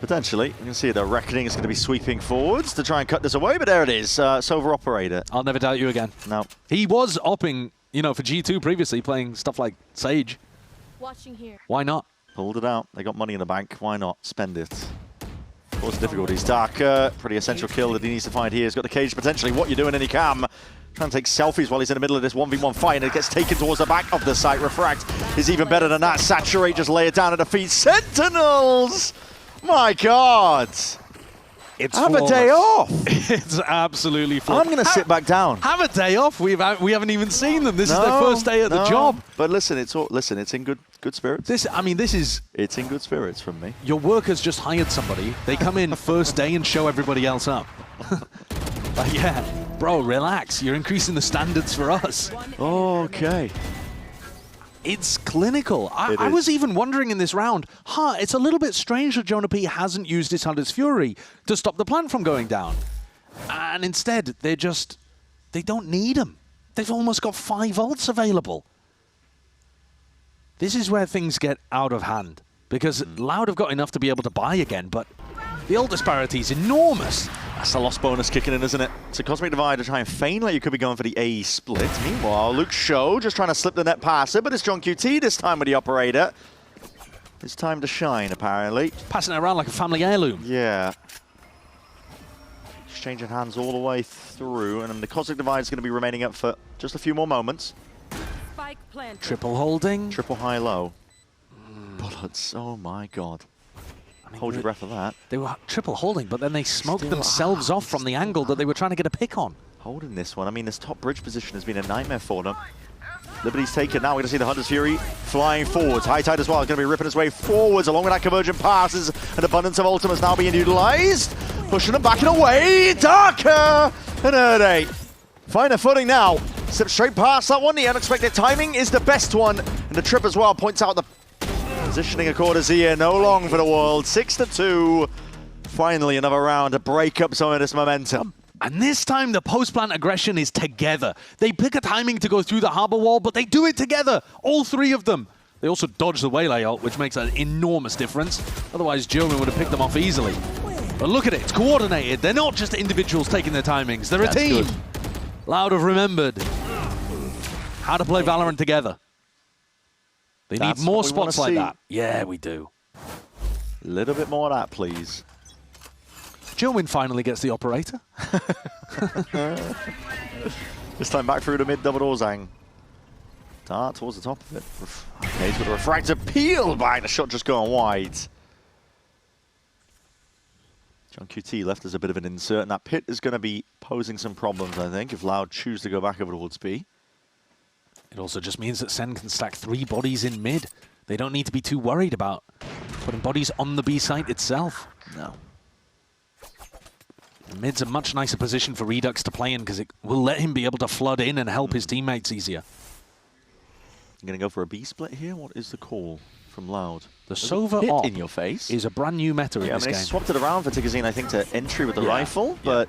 Potentially. You can see the Reckoning is going to be sweeping forwards to try and cut this away, but there it is. Sova operator. I'll never doubt you again. No. He was opping, you know, for G2 previously, playing stuff like Sage. Watching here. Why not? Pulled it out. They got money in the bank. Why not? Spend it. Cause difficulties. Darker, pretty essential kill that he needs to find here. He's got the cage potentially. What you doing, any cam? Trying to take selfies while he's in the middle of this 1v1 fight, and it gets taken towards the back of the site. Refract is even better than that. Saturate, just lay it down and defeat Sentinels. My God. It's Have a day off. It's absolutely flawless. I'm going to sit back down. Have a day off. We haven't even seen them. This is their first day at the job. But listen, it's in good spirits. It's in good spirits from me. Your workers just hired somebody. They come in first day and show everybody else up. But yeah, bro, relax. You're increasing the standards for us. Okay. It's clinical. I was even wondering in this round, it's a little bit strange that Jonah P hasn't used his Hunter's Fury to stop the plant from going down. And instead, they don't need him. They've almost got 5 ults available. This is where things get out of hand. Because Loud have got enough to be able to buy again, but the ult disparity is enormous. That's the lost bonus kicking in, isn't it? It's a Cosmic Divide to try and feign like you could be going for the A split. Meanwhile, Luke Show just trying to slip the net past it, but it's John QT this time with the operator. It's time to shine, apparently. Passing it around like a family heirloom. Yeah. Exchanging hands all the way through, and then the Cosmic Divide is going to be remaining up for just a few more moments. Spike planted. Triple holding. Triple high-low. Bullets, oh my God. I mean, hold your breath for that. They were triple holding, but then they smoked themselves off from the angle that they were trying to get a pick on. Holding this one. I mean, this top bridge position has been a nightmare for them. Liberty's taken. Now we're going to see the Hunter's Fury flying forwards. High Tide as well. Going to be ripping his way forwards along with that convergent passes. An abundance of ultimates now being utilized. Pushing them back and away. Darker and Erde. Find a footing now. Step straight past that one. The unexpected timing is the best one. And the trip as well points out the positioning of quarters here. No long for the world. 6-2. Finally, another round to break up some of this momentum. And this time, the post-plant aggression is together. They pick a timing to go through the harbor wall, but they do it together. All 3 of them. They also dodge the waylay ult, which makes an enormous difference. Otherwise, German would have picked them off easily. But look at it. It's coordinated. They're not just individuals taking their timings. They're a team. Good. Loud have remembered how to play Valorant together. They need more spots like that. Yeah, we do. A little bit more of that, please. Jilwin finally gets the operator. This time back through the mid double Zhang. Dart towards the top of it. Okay, he's got a refractor peel back. The shot just going wide. John QT left as a bit of an insert, and that pit is going to be posing some problems, I think, if Loud choose to go back over towards B. It also just means that SEN can stack 3 bodies in mid. They don't need to be too worried about putting bodies on the B site itself. No. Mid's a much nicer position for Redux to play in because it will let him be able to flood in and help his teammates easier. I'm going to go for a B split here. What is the call from Loud? The Sova op in your face is a brand new meta in this game. They swapped it around for Tikazine, I think, to entry with the rifle, but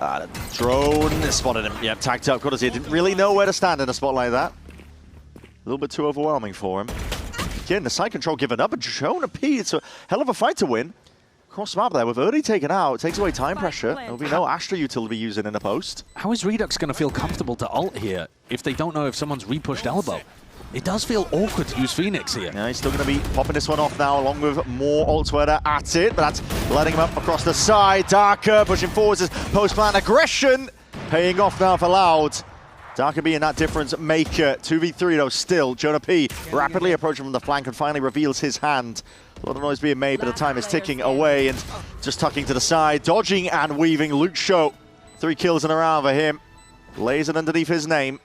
the drone spotted him. Yeah, tagged up. He didn't really know where to stand in a spot like that. A little bit too overwhelming for him. back in. The side control given up, and Jonah P, it's a hell of a fight to win. Cross map there with Ernie taken out, takes away time pressure. There'll be no Astra util to be using in the post. How is Redux going to feel comfortable to ult here if they don't know if someone's repushed elbow? It does feel awkward to use Phoenix here. Yeah, he's still going to be popping this one off now, along with more ultweather at it, but that's letting him up across the side. Darker pushing forwards as post-plant aggression, paying off now for Loud. Darker being that difference maker. 2v3 though still. Jonah P rapidly approaching from the flank and finally reveals his hand. A lot of noise being made, but the time is ticking away and just tucking to the side, dodging and weaving. Luke Show, 3 kills in a round for him. Lays it underneath his name.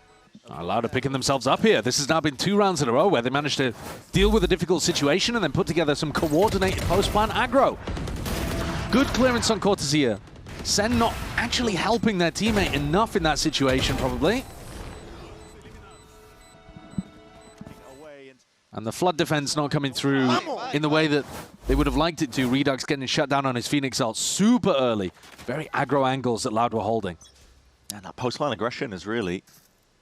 Loud are picking themselves up here. This has now been 2 rounds in a row where they managed to deal with a difficult situation and then put together some coordinated post-plant aggro. Good clearance on Cortesia. SEN not actually helping their teammate enough in that situation, probably. And the flood defense not coming through in the way that they would have liked it to. Redux getting shut down on his Phoenix ult super early. Very aggro angles that Loud were holding. And that post-line aggression is really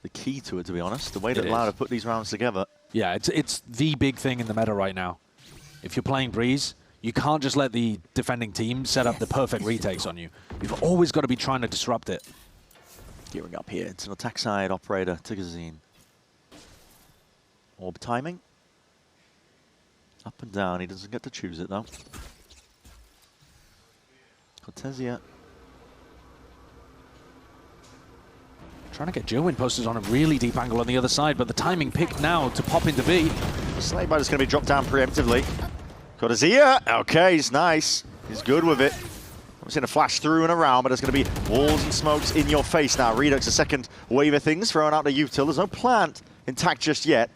the key to it, to be honest. The way that Loud have put these rounds together. Yeah, it's the big thing in the meta right now. If you're playing Breeze, you can't just let the defending team set up the perfect retakes on you. You've always got to be trying to disrupt it. Gearing up here. It's an attack side operator, Tigazine. Orb timing. Up and down. He doesn't get to choose it, though. Cortesia. Trying to get Joe-Win posters on a really deep angle on the other side, but the timing picked now to pop into B. Snakebite is going to be dropped down preemptively. Cortesia. Okay, he's nice. He's good with it. I'm seeing a flash through and around, but there's going to be walls and smokes in your face now. Redux, a second wave of things, throwing out the util. There's no plant intact just yet.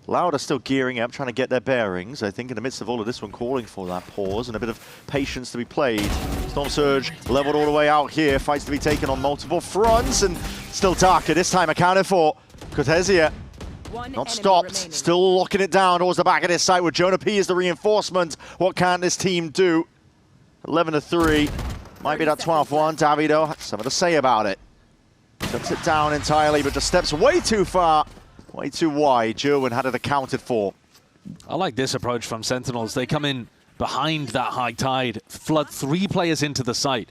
Loud are still gearing up, trying to get their bearings. I think in the midst of all of this one, calling for that pause and a bit of patience to be played. Storm Surge leveled all the way out here. Fights to be taken on multiple fronts, and still Darker. This time accounted for. Cortesia not stopped. Remaining. Still locking it down towards the back of this site with Jonah P as the reinforcement. What can this team do? 11-3. Might be that 12th one. Davido, something to say about it. Shuts it down entirely, but just steps way too far. Way too wide. Jerwin had it accounted for. I like this approach from Sentinels. They come in behind that high tide, flood 3 players into the site,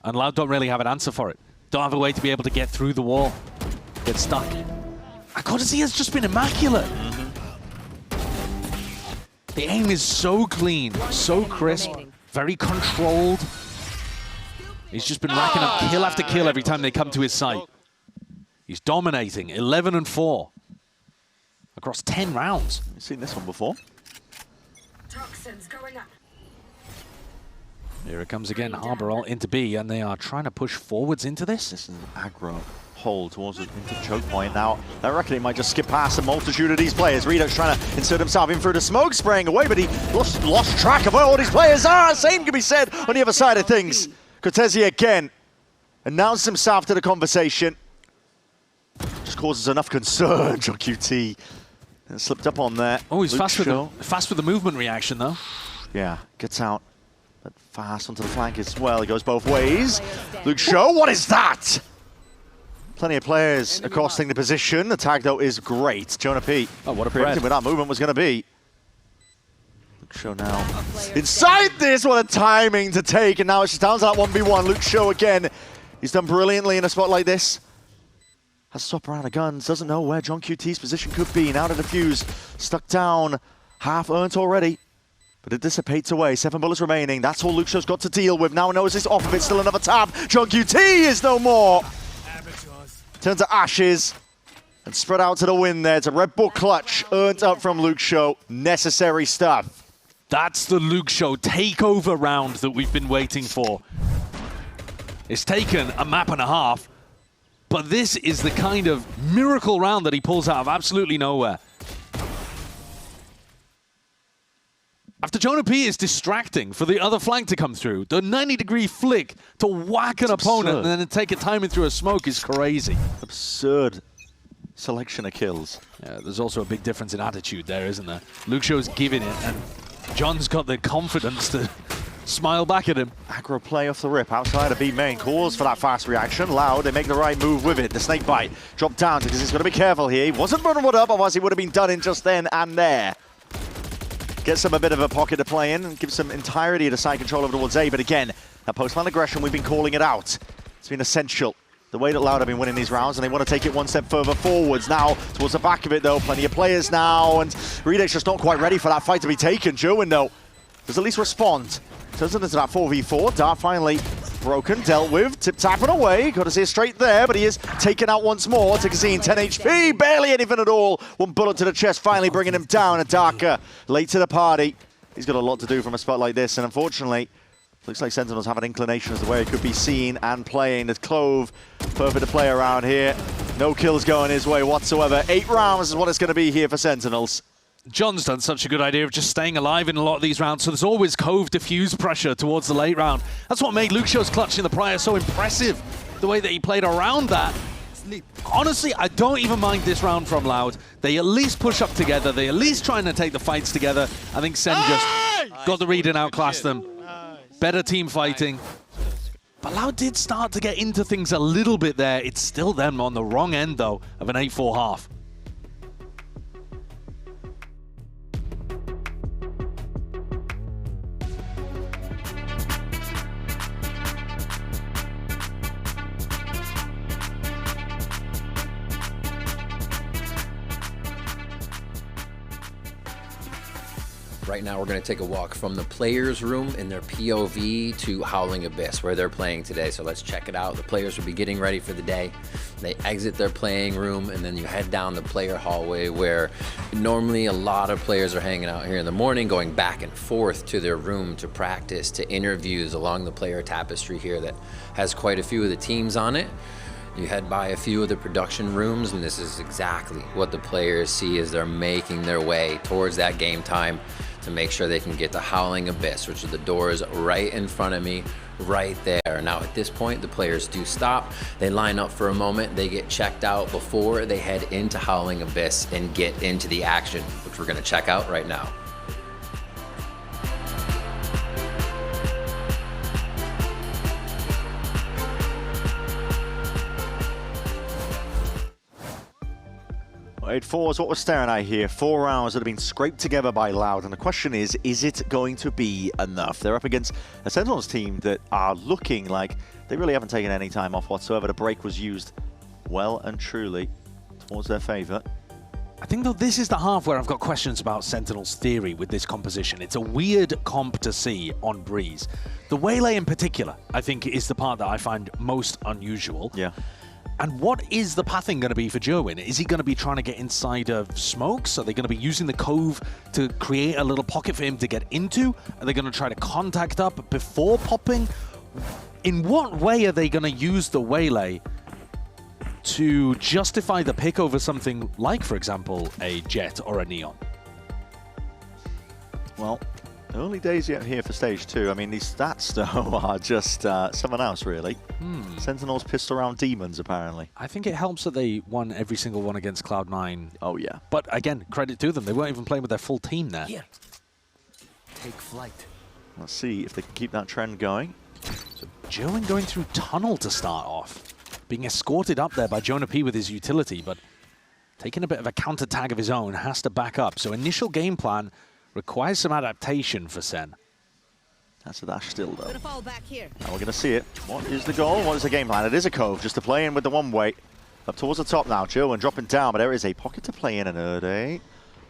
and Loud don't really have an answer for it. Don't have a way to be able to get through the wall. Get stuck. Cortesia has just been immaculate. The aim is so clean, so crisp, very controlled. He's just been racking up kill after kill every time they come to his site. He's dominating, 11-4. Across 10 rounds. You've seen this one before. Toxins going up. Here it comes again, Harbor all into B, and they are trying to push forwards into this. This is an aggro hold towards it into choke point. Now, I reckon he might just skip past a multitude of these players. Redux trying to insert himself in through the smoke, spraying away, but he lost track of where all these players are. Same can be said on the other side of things. Cortesia again announced himself to the conversation. Just causes enough concern, John QT. And slipped up on there. Oh, he's fast with the movement reaction, though. Yeah, gets out. But fast onto the flank as well. He goes both ways. Luke Show, what is that? Plenty of players accosting the position. The tag, though, is great. Jonah P. Oh, what a predicting bread. where that movement was going to be. Luke Show now inside this. What a timing to take. And now it's just down to that 1v1. Luke Show again. He's done brilliantly in a spot like this. Has to swap around the guns. Doesn't know where John QT's position could be. Now to defuse. Stuck down. Half earned already. But it dissipates away. 7 bullets remaining. That's all Luke Show's got to deal with. Now knows it's off of it. Still another tab. John QT is no more. Turns to ashes. And spread out to the win there. It's a Red Bull clutch. Earned up from Luke Show. Necessary stuff. That's the Luke Show takeover round that we've been waiting for. It's taken a map and a half. But this is the kind of miracle round that he pulls out of absolutely nowhere. After Jonah P is distracting for the other flank to come through, the 90-degree flick to whack an opponent and then take a timing through a smoke is crazy. Absurd selection of kills. Yeah, there's also a big difference in attitude there, isn't there? Luke Show's giving it, and John's got the confidence to smile back at him. Aggro play off the rip outside of B main. Calls for that fast reaction. Loud, they make the right move with it. The snake bite dropped down because he's got to be careful here. He wasn't vulnerable up, otherwise he would have been done in just then and there. gets them a bit of a pocket to play in and gives some entirety to side control over towards A. But again, that post-line aggression, we've been calling it out. It's been essential. The way that Loud have been winning these rounds, and they want to take it one step further forwards now. Towards the back of it, though, plenty of players now, and Redek's just not quite ready for that fight to be taken. Jerwin, though, does at least respond. Turns it into that 4v4. Dart finally broken, dealt with, tip-tapping away. Got to see it straight there, but he is taken out once more. Tikazine, 10 HP, barely anything at all. One bullet to the chest, finally bringing him down. And Darker, late to the party. He's got a lot to do from a spot like this, and unfortunately, looks like Sentinels have an inclination as to where he could be seen and playing. The Clove, perfect to play around here. No kills going his way whatsoever. 8 rounds is what it's going to be here for Sentinels. John's done such a good idea of just staying alive in a lot of these rounds, so there's always Cove diffuse pressure towards the late round. That's what made Luxio's clutch in the prior so impressive, the way that he played around that. Honestly, I don't even mind this round from Loud. They at least push up together. They at least trying to take the fights together. I think Sen just got the read and outclassed them. Better team fighting. But Loud did start to get into things a little bit there. It's still them on the wrong end, though, of an 8-4 half. Right now we're going to take a walk from the players' room in their POV to Howling Abyss, where they're playing today. So let's check it out. The players will be getting ready for the day. They exit their playing room, and then you head down the player hallway, where normally a lot of players are hanging out here in the morning, going back and forth to their room to practice, to interviews along the player tapestry here that has quite a few of the teams on it. You head by a few of the production rooms, and this is exactly what the players see as they're making their way towards that game time to make sure they can get to Howling Abyss, which are the doors right in front of me, right there. Now at this point, the players do stop. They line up for a moment. They get checked out before they head into Howling Abyss and get into the action, which we're gonna check out right now. Eight 4 is what we're staring at here. 4 rounds that have been scraped together by Loud, and the question is it going to be enough? They're up against a Sentinels team that are looking like they really haven't taken any time off whatsoever. The break was used well and truly towards their favor. I think, though, this is the half where I've got questions about Sentinel's theory with this composition. It's a weird comp to see on Breeze. The Waylay in particular, I think, is the part that I find most unusual. Yeah. And what is the pathing going to be for Jerwin? Is he going to be trying to get inside of smokes? Are they going to be using the Cove to create a little pocket for him to get into? Are they going to try to contact up before popping? In what way are they going to use the Waylay to justify the pick over something like, for example, a Jet or a Neon? Well, early days yet here for stage 2. I mean, these stats, though, are just someone else, really. Sentinels pissed around demons, apparently. I think it helps that they won every single one against Cloud9. Oh, yeah. But again, credit to them. They weren't even playing with their full team there. Here. Take flight. Let's see if they can keep that trend going. So Jerwin going through tunnel to start off. Being escorted up there by Jonah P with his utility, but taking a bit of a counter tag of his own, has to back up. So initial game plan requires some adaptation for Sen. That's a dash still, though. Gonna fall back here. Now we're going to see it. What is the goal? What is the game plan? It is a Cove, just to play in with the one-way. Up towards the top now. Jerwin dropping down, but there is a pocket to play in an Erde.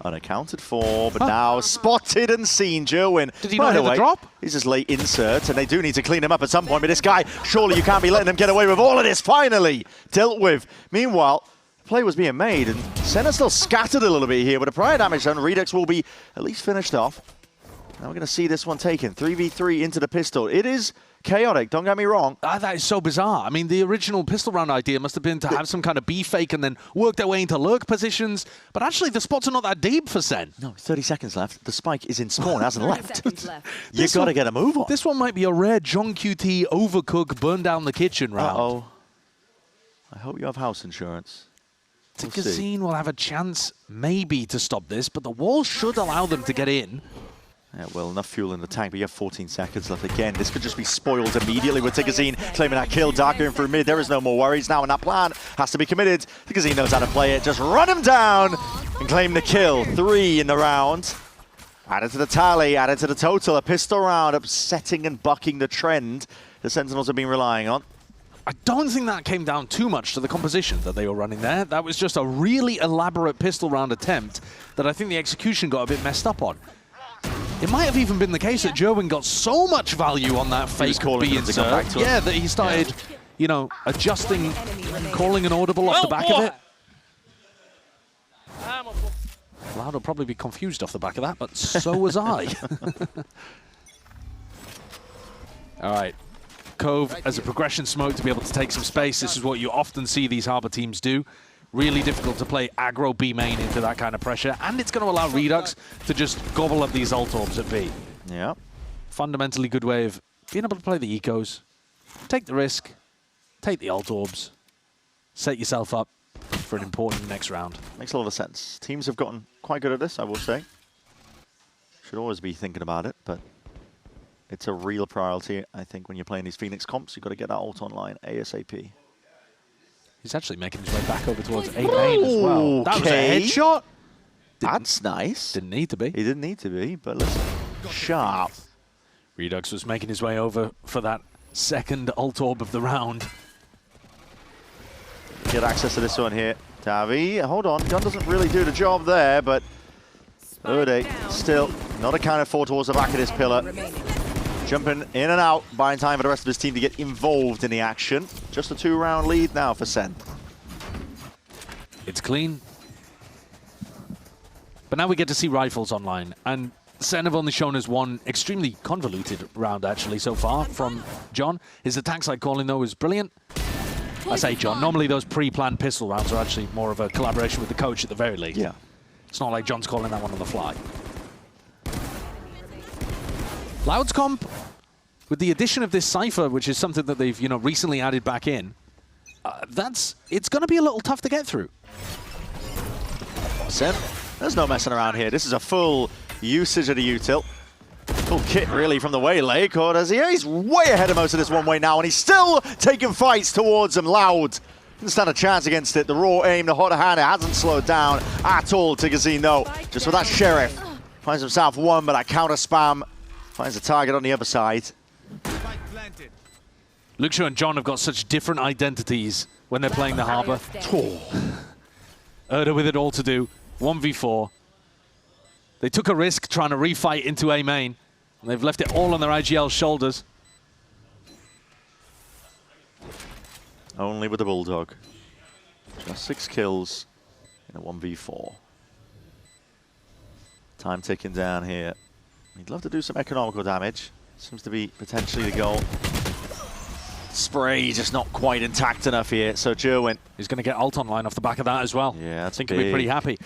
Unaccounted for, but now spotted and seen. Jerwin. Did he not hit the drop? He's just late insert, and they do need to clean him up at some point. But this guy, surely you can't be letting him get away with all of this. Finally dealt with. Meanwhile, play was being made, and Senna still scattered a little bit here, but a prior damage done. Redux will be at least finished off. Now we're going to see this one taken. 3v3 into the pistol. It is chaotic, don't get me wrong. That is so bizarre. I mean, the original pistol round idea must have been to have some kind of B fake and then work their way into lurk positions. But actually, the spots are not that deep for Sen. No, 30 seconds left. The spike is in spawn, hasn't left. left. You got to get a move on. This one might be a rare John QT overcook, burn down the kitchen round. Uh-oh. I hope you have house insurance. Tikazine will have a chance, maybe, to stop this, but the wall should allow them to get in. Yeah, well, enough fuel in the tank, but you have 14 seconds left again. This could just be spoiled immediately with Tikazine claiming that kill. Darker in through mid. There is no more worries now, and that plan has to be committed. Tikazine knows how to play it. Just run him down and claim the kill. 3 in the round. Added to the tally, added to the total. A pistol round upsetting and bucking the trend the Sentinels have been relying on. I don't think that came down too much to the composition that they were running there. That was just a really elaborate pistol round attempt that I think the execution got a bit messed up on. It might have even been the case that Jerwin got so much value on that fake B insert, yeah, that he started, you know, adjusting, calling an audible off the back of it. Loud will probably be confused off the back of that, but so was I. All right. Cove as a progression smoke to be able to take some space. This is what you often see these Harbor teams do. Really difficult to play aggro B main into that kind of pressure, and it's going to allow Redux to just gobble up these ult orbs at B. Yeah. Fundamentally good way of being able to play the ecos, take the risk, take the ult orbs, set yourself up for an important next round. Makes a lot of sense. Teams have gotten quite good at this, I will say. Should always be thinking about it, but it's a real priority, I think, when you're playing these Phoenix comps. You've got to get that ult online ASAP. He's actually making his way back over towards A main as well. That was a headshot. That's nice. Didn't need to be. He didn't need to be, but listen, sharp. Redux was making his way over for that second ult orb of the round. Get access to this one here. Tavi, hold on. Gun doesn't really do the job there, but Ode still not accounted for towards the back of this pillar. Jumping in and out, buying time for the rest of his team to get involved in the action. Just a 2-round lead now for Sen. It's clean. But now we get to see rifles online. And Sen have only shown us one extremely convoluted round, actually, so far from John. His attack side calling, though, is brilliant. I say John. Normally, those pre-planned pistol rounds are actually more of a collaboration with the coach at the very least. Yeah. It's not like John's calling that one on the fly. Loud's comp, with the addition of this Cypher, which is something that they've, you know, recently added back in, it's going to be a little tough to get through. Sen, there's no messing around here. This is a full usage of the util. Full kit, really, from the Waylay. He's way ahead of most of this one-way now, and he's still taking fights towards him. Loud didn't stand a chance against it. The raw aim, the hot hand, it hasn't slowed down at all. Tigazine, though, just with that Sheriff, finds himself one, but that counter spam finds the target on the other side. Luxio and John have got such different identities when they're playing the Harbor. Erda with it all to do. 1v4. They took a risk trying to refight into A main, and they've left it all on their IGL's shoulders. Only with the Bulldog. Just 6 kills in a 1v4. Time ticking down here. He'd love to do some economical damage. Seems to be potentially the goal. Spray just not quite intact enough here, so Jerwin. He's going to get ult online off the back of that as well. Yeah, that's I think he'll be pretty happy.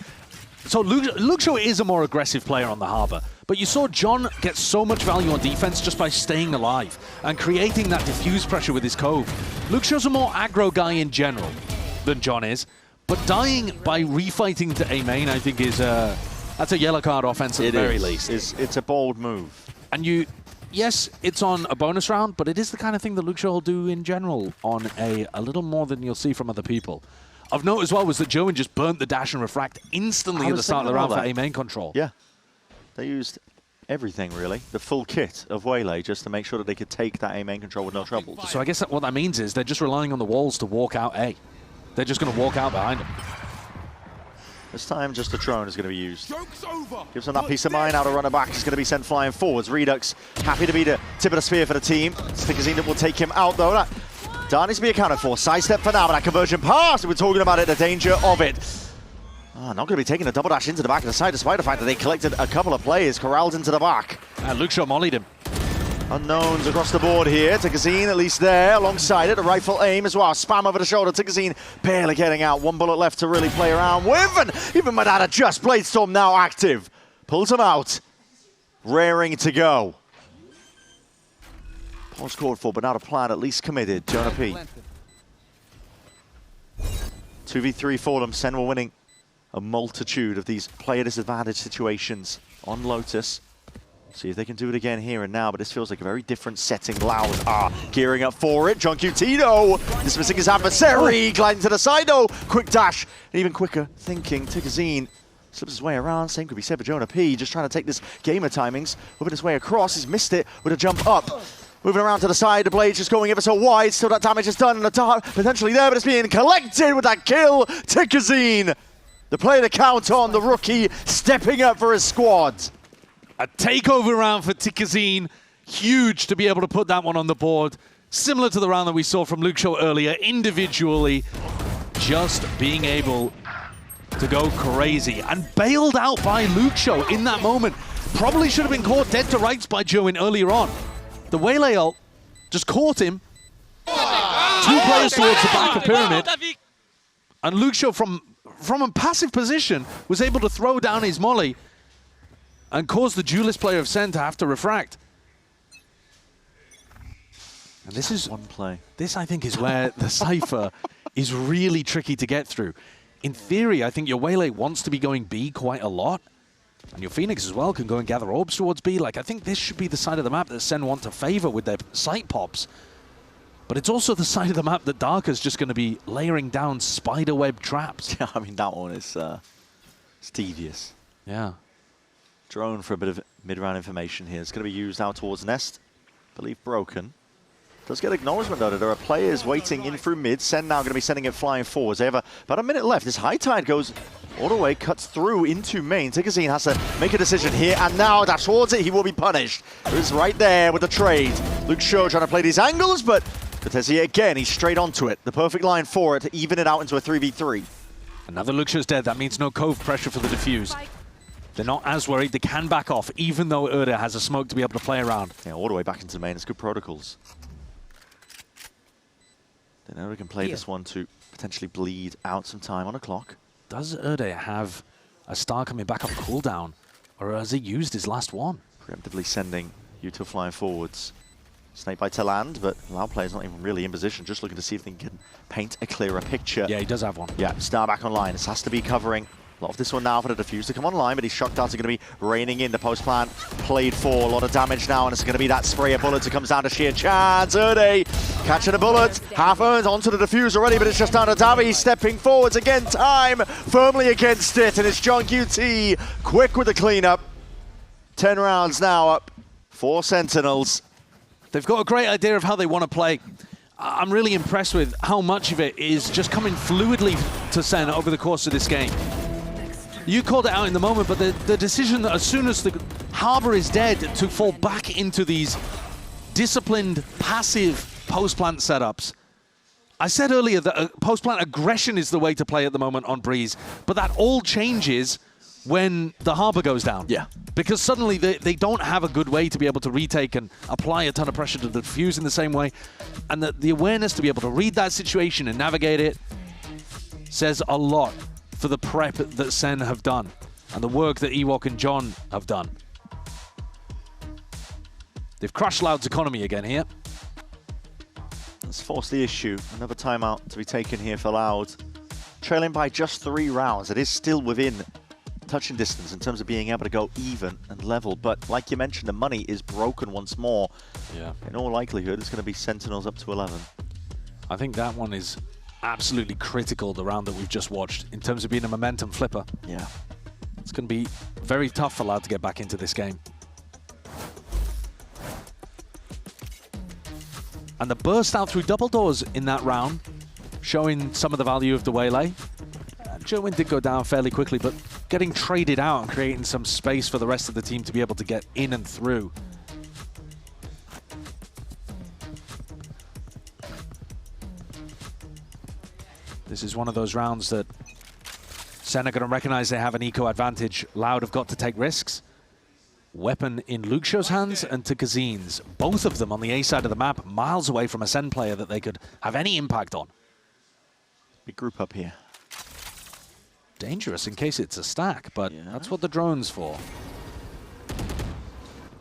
So Luxio is a more aggressive player on the Harbor, but you saw John get so much value on defense just by staying alive and creating that diffuse pressure with his Cove. Luxio's a more aggro guy in general than John is, but dying by refighting to A main, I think, is that's a yellow card offense at the very least. It's a bold move. And yes, it's on a bonus round, but it is the kind of thing that Luxio will do in general on a little more than you'll see from other people. Of note as well was that Jerwin just burnt the dash and refract instantly at the start of the round for A main control. Yeah, they used everything really, the full kit of Waylay, just to make sure that they could take that A main control with no trouble. So I guess what that means is they're just relying on the walls to walk out A. They're just going to walk out behind them. This time, just the drone is going to be used. Gives them that peace of mind. Out a runner back is going to be sent flying forwards. Redux happy to be the tip of the spear for the team. Stickerzine will take him out though. That needs to be accounted for. Sidestep for now, but that conversion pass, we're talking about it, the danger of it. Not going to be taking a double dash into the back of the side, despite the fact that they collected a couple of players corralled into the back. And Luxio mollied him. Unknowns across the board here. Tigazine at least there, alongside it. A rifle aim as well. Spam over the shoulder. Tigazine barely getting out. One bullet left to really play around with. And even Madada just Bladestorm now active. Pulls him out. Raring to go. Pause called for, but not a plan, at least committed. Jonah P. 2v3 for them. Sen were winning a multitude of these player disadvantage situations on Lotus. See if they can do it again here and now, but this feels like a very different setting. Loud are gearing up for it. John Tito dismissing his adversary, gliding to the side though. Quick dash, and even quicker thinking. Tigazine Slips his way around. Same could be said for Jonah P. Just trying to take this gamer timings. Moving his way across. He's missed it with a jump up. Moving around to the side. The blade's just going ever so wide. Still that damage is done. And the dart potentially there, but it's being collected with that kill. Tikazine, the player to count on. The rookie stepping up for his squad. A takeover round for Tikazine. Huge to be able to put that one on the board. Similar to the round that we saw from Luke Shaw earlier. Individually, just being able to go crazy and bailed out by Luke Shaw in that moment. Probably should have been caught dead to rights by Join earlier on. The Waylay ult just caught him. 2 players towards the back of Pyramid. And Luke Shaw from a passive position was able to throw down his molly and cause the duelist player of SEN to have to refract. And this is one play. This, I think, is where the Cypher is really tricky to get through. In theory, I think your Waylay wants to be going B quite a lot. And your Phoenix as well can go and gather orbs towards B. Like, I think this should be the side of the map that SEN want to favor with their sight pops. But it's also the side of the map that Darker's just going to be layering down spiderweb traps. Yeah, I mean, that one is it's tedious. Yeah. Drone for a bit of mid-round information here. It's going to be used out towards Nest. I believe broken. Does get acknowledgement, though, that there are players waiting in through mid. SEN now going to be sending it flying forwards. They have about a minute left. This high tide goes all the way, cuts through into main. Tikazine has to make a decision here, and now dash towards it. He will be punished. It was right there with the trade. Luke Shaw trying to play these angles, but Cortesi again, he's straight onto it. The perfect line for it to even it out into a 3v3. Another Luke Shaw's dead. That means no Cove pressure for the defuse. They're not as worried. They can back off, even though Erda has a smoke to be able to play around. Yeah, all the way back into main. It's good protocols. Then Erda can play this one to potentially bleed out some time on the clock. Does Erda have a star coming back on cooldown, or has he used his last one? Preemptively sending Yuto flying forwards. Snake bite to land, but Loud player's not even really in position, just looking to see if they can paint a clearer picture. Yeah, he does have one. Yeah, star back online. This has to be covering a lot of this one now for the defuse to come online, but his shock darts are going to be raining in. The post plant played for a lot of damage now, and it's going to be that spray of bullets. It comes down to sheer chance. Erde catching a bullet, half earned onto the defuse already, but it's just down to Davi stepping forwards again. Time firmly against it, and it's John QT quick with the cleanup. 10 rounds now up for Sentinels. They've got a great idea of how they want to play. I'm really impressed with how much of it is just coming fluidly to SEN over the course of this game. You called it out in the moment, but the decision that as soon as the Harbor is dead to fall back into these disciplined, passive post-plant setups. I said earlier that post-plant aggression is the way to play at the moment on Breeze, but that all changes when the Harbor goes down. Yeah. Because suddenly they don't have a good way to be able to retake and apply a ton of pressure to the defuse in the same way. And the awareness to be able to read that situation and navigate it says a lot for the prep that SEN have done and the work that Ewok and John have done. They've crushed Loud's economy again here. Let's force the issue. Another timeout to be taken here for Loud. Trailing by just 3 rounds. It is still within touching distance in terms of being able to go even and level, but like you mentioned, the money is broken once more. Yeah. In all likelihood, it's going to be Sentinels up to 11. I think that one is absolutely critical, the round that we've just watched, in terms of being a momentum flipper. Yeah. It's going to be very tough for Loud to get back into this game. And the burst out through double doors in that round, showing some of the value of the Waylay. Jerwin did go down fairly quickly, but getting traded out and creating some space for the rest of the team to be able to get in and through. This is one of those rounds that SEN are going to recognize they have an eco advantage. Loud have got to take risks. Weapon in Luke Shaw's hands and to Kazine's. Both of them on the A side of the map, miles away from a SEN player that they could have any impact on. Big group up here. Dangerous in case it's a stack, but that's what the drone's for.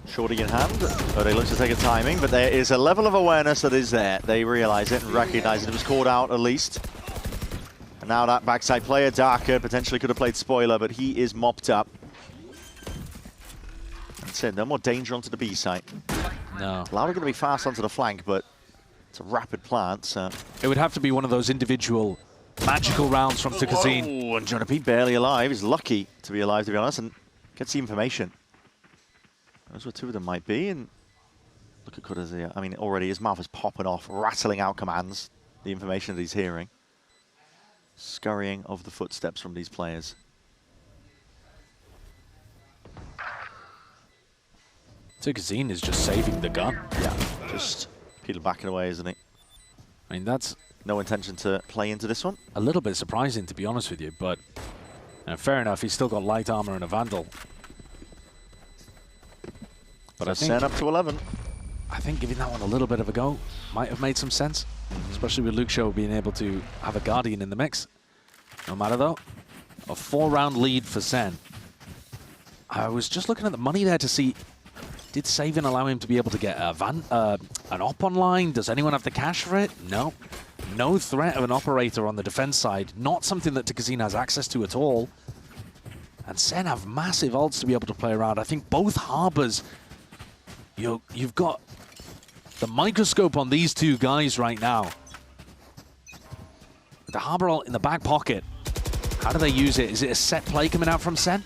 Shorty in hand. Ode looks to take a timing, but there is a level of awareness that is there. They realize it and recognize it. It was called out at least. And now that backside player, Darker, potentially could have played spoiler, but he is mopped up. That's it. No more danger onto the B site. No. Loud are going to be fast onto the flank, but it's a rapid plant, so... It would have to be one of those individual magical rounds from Tukazine. Oh, and Jonah P barely alive. He's lucky to be alive, to be honest, and gets the information. Those where two of them might be, and look at Kudders here. I mean, already his mouth is popping off, rattling out commands, the information that he's hearing. Scurrying of the footsteps from these players. Tukazine is just saving the gun. Yeah, just peeling backing away, isn't he? I mean, that's no intention to play into this one. A little bit surprising, to be honest with you, but fair enough, he's still got light armor and a Vandal. But So I think SEN up to 11. I think giving that one a little bit of a go might have made some sense, especially with Luke Show being able to have a Guardian in the mix. No matter though, a 4-round lead for SEN. I was just looking at the money there to see, did Savin allow him to be able to get an op online? Does anyone have the cash for it? No. No threat of an operator on the defense side. Not something that Tukazine has access to at all. And SEN have massive ults to be able to play around. I think both Harbors, you've got the microscope on these two guys right now. The Harbor ult in the back pocket. How do they use it? Is it a set play coming out from SEN?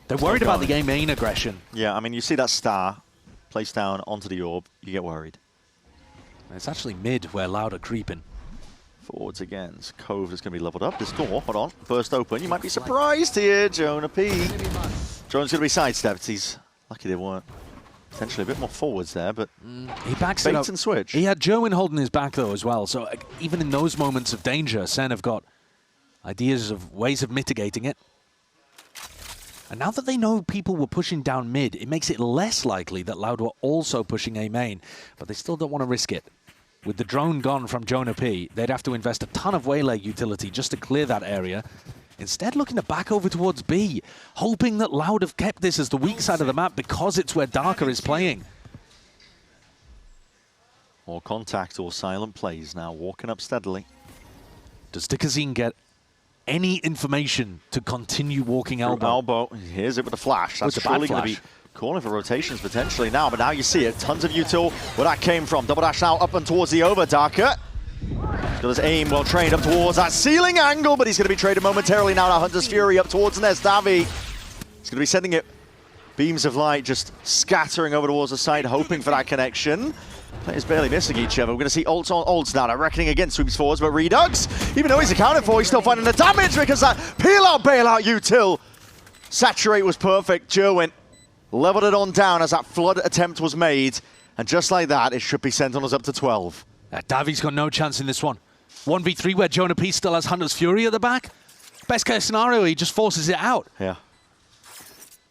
They're worried about the game main aggression. Yeah, I mean, you see that star placed down onto the orb, you get worried. It's actually mid where Loud are creeping. Forwards again. Cove is going to be leveled up. This door, hold on, burst open. You might be surprised here, Jonah P. Drone's going to be sidestepped. He's lucky they weren't. Potentially a bit more forwards there, but he backs it up. and switch. He had Joen holding his back though as well, so even in those moments of danger, SEN have got ideas of ways of mitigating it. And now that they know people were pushing down mid, it makes it less likely that Loud were also pushing A main, but they still don't want to risk it. With the drone gone from Jonah P, they'd have to invest a ton of waylay utility just to clear that area. Instead, looking to back over towards B, hoping that Loud have kept this as the weak side of the map because it's where Darker is playing. Or contact or silent plays now, walking up steadily. Does Tukazine get any information to continue walking elbow? Elbow, here's it with a flash. That's surely going to be calling for rotations potentially now, but now you see it. Tons of util where that came from. Double dash now up and towards the over. Darker. He's got his aim well trained up towards that ceiling angle, but he's going to be traded momentarily now. Now Hunter's Fury up towards Nest. Davi. He's going to be sending it. Beams of light just scattering over towards the side, hoping for that connection. Players barely missing each other. We're going to see ults on ults now. Reckoning again sweeps forwards, but Redux, even though he's accounted for, he's still finding the damage because that peel-out, bail-out util. Saturate was perfect. Jerwin leveled it on down as that flood attempt was made. And just like that, it should be Sentinels up to 12. Davi's got no chance in this one. 1v3 where Jonah P still has Hunter's Fury at the back. Best case scenario, he just forces it out. Yeah.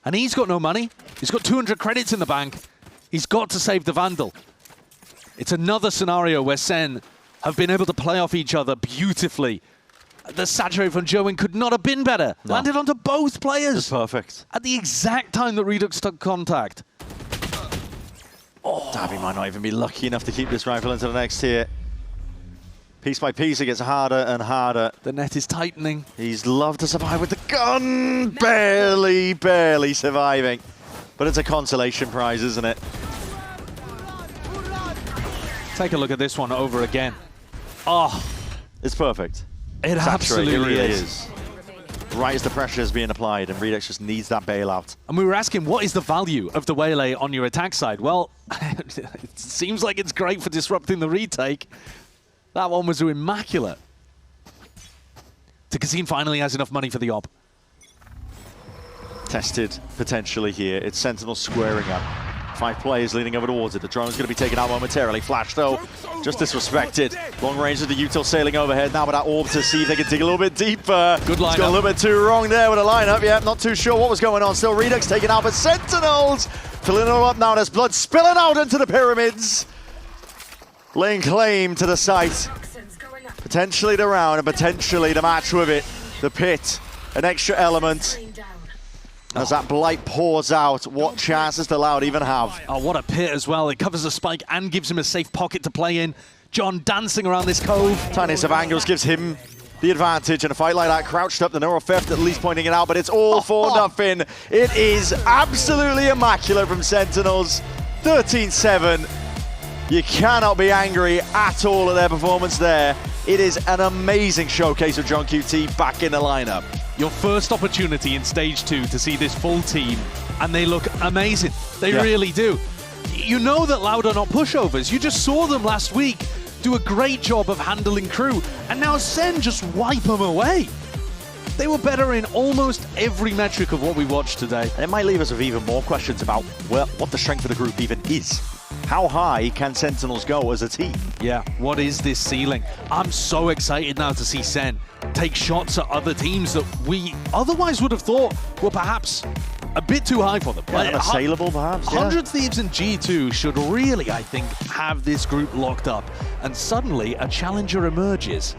And he's got no money. He's got 200 credits in the bank. He's got to save the Vandal. It's another scenario where SEN have been able to play off each other beautifully. The saturate from Joen could not have been better. No. Landed onto both players. It's perfect. At the exact time that Redux took contact. Oh. Davi might not even be lucky enough to keep this rifle into the next tier. Piece by piece, it gets harder and harder. The net is tightening. He's loved to survive with the gun. Barely surviving. But it's a consolation prize, isn't it? Take a look at this one over again. Oh, it's perfect. It absolutely really is. Right as the pressure is being applied, and Redux just needs that bailout. And we were asking, what is the value of the waylay on your attack side? Well, it seems like it's great for disrupting the retake. That one was immaculate. Tukazine finally has enough money for the op. Tested potentially here. It's Sentinel squaring up. 5 players leaning over towards it. The drone's going to be taken out momentarily. Flash, though, just disrespected. Long range of the util sailing overhead. Now with that orb to see if they can dig a little bit deeper. Good lineup. It's got a little bit too wrong there with the lineup. Yeah, not too sure what was going on. Still Redux taken out, but Sentinels filling it all up now. There's blood spilling out into the pyramids. Laying claim to the site. Potentially the round and potentially the match with it. The pit, an extra element. As that blight pours out, what chances does Loud even have? Oh, what a pit as well. It covers the spike and gives him a safe pocket to play in. John dancing around this cove. Tiniest of angles gives him the advantage in a fight like that. Crouched up, the neural theft at least pointing it out, but it's all for nothing. It is absolutely immaculate from Sentinels. 13-7. You cannot be angry at all at their performance there. It is an amazing showcase of John QT back in the lineup. Your first opportunity in stage 2 to see this full team, and they look amazing. They really do. You know that Loud are not pushovers. You just saw them last week do a great job of handling crew, and now SEN just wipe them away. They were better in almost every metric of what we watched today. And it might leave us with even more questions about what the strength of the group even is. How high can Sentinels go as a team? Yeah, what is this ceiling? I'm so excited now to see SEN take shots at other teams that we otherwise would have thought were perhaps a bit too high for them. Yeah, unassailable perhaps. 100 Thieves and G2 should really, I think, have this group locked up. And suddenly a challenger emerges.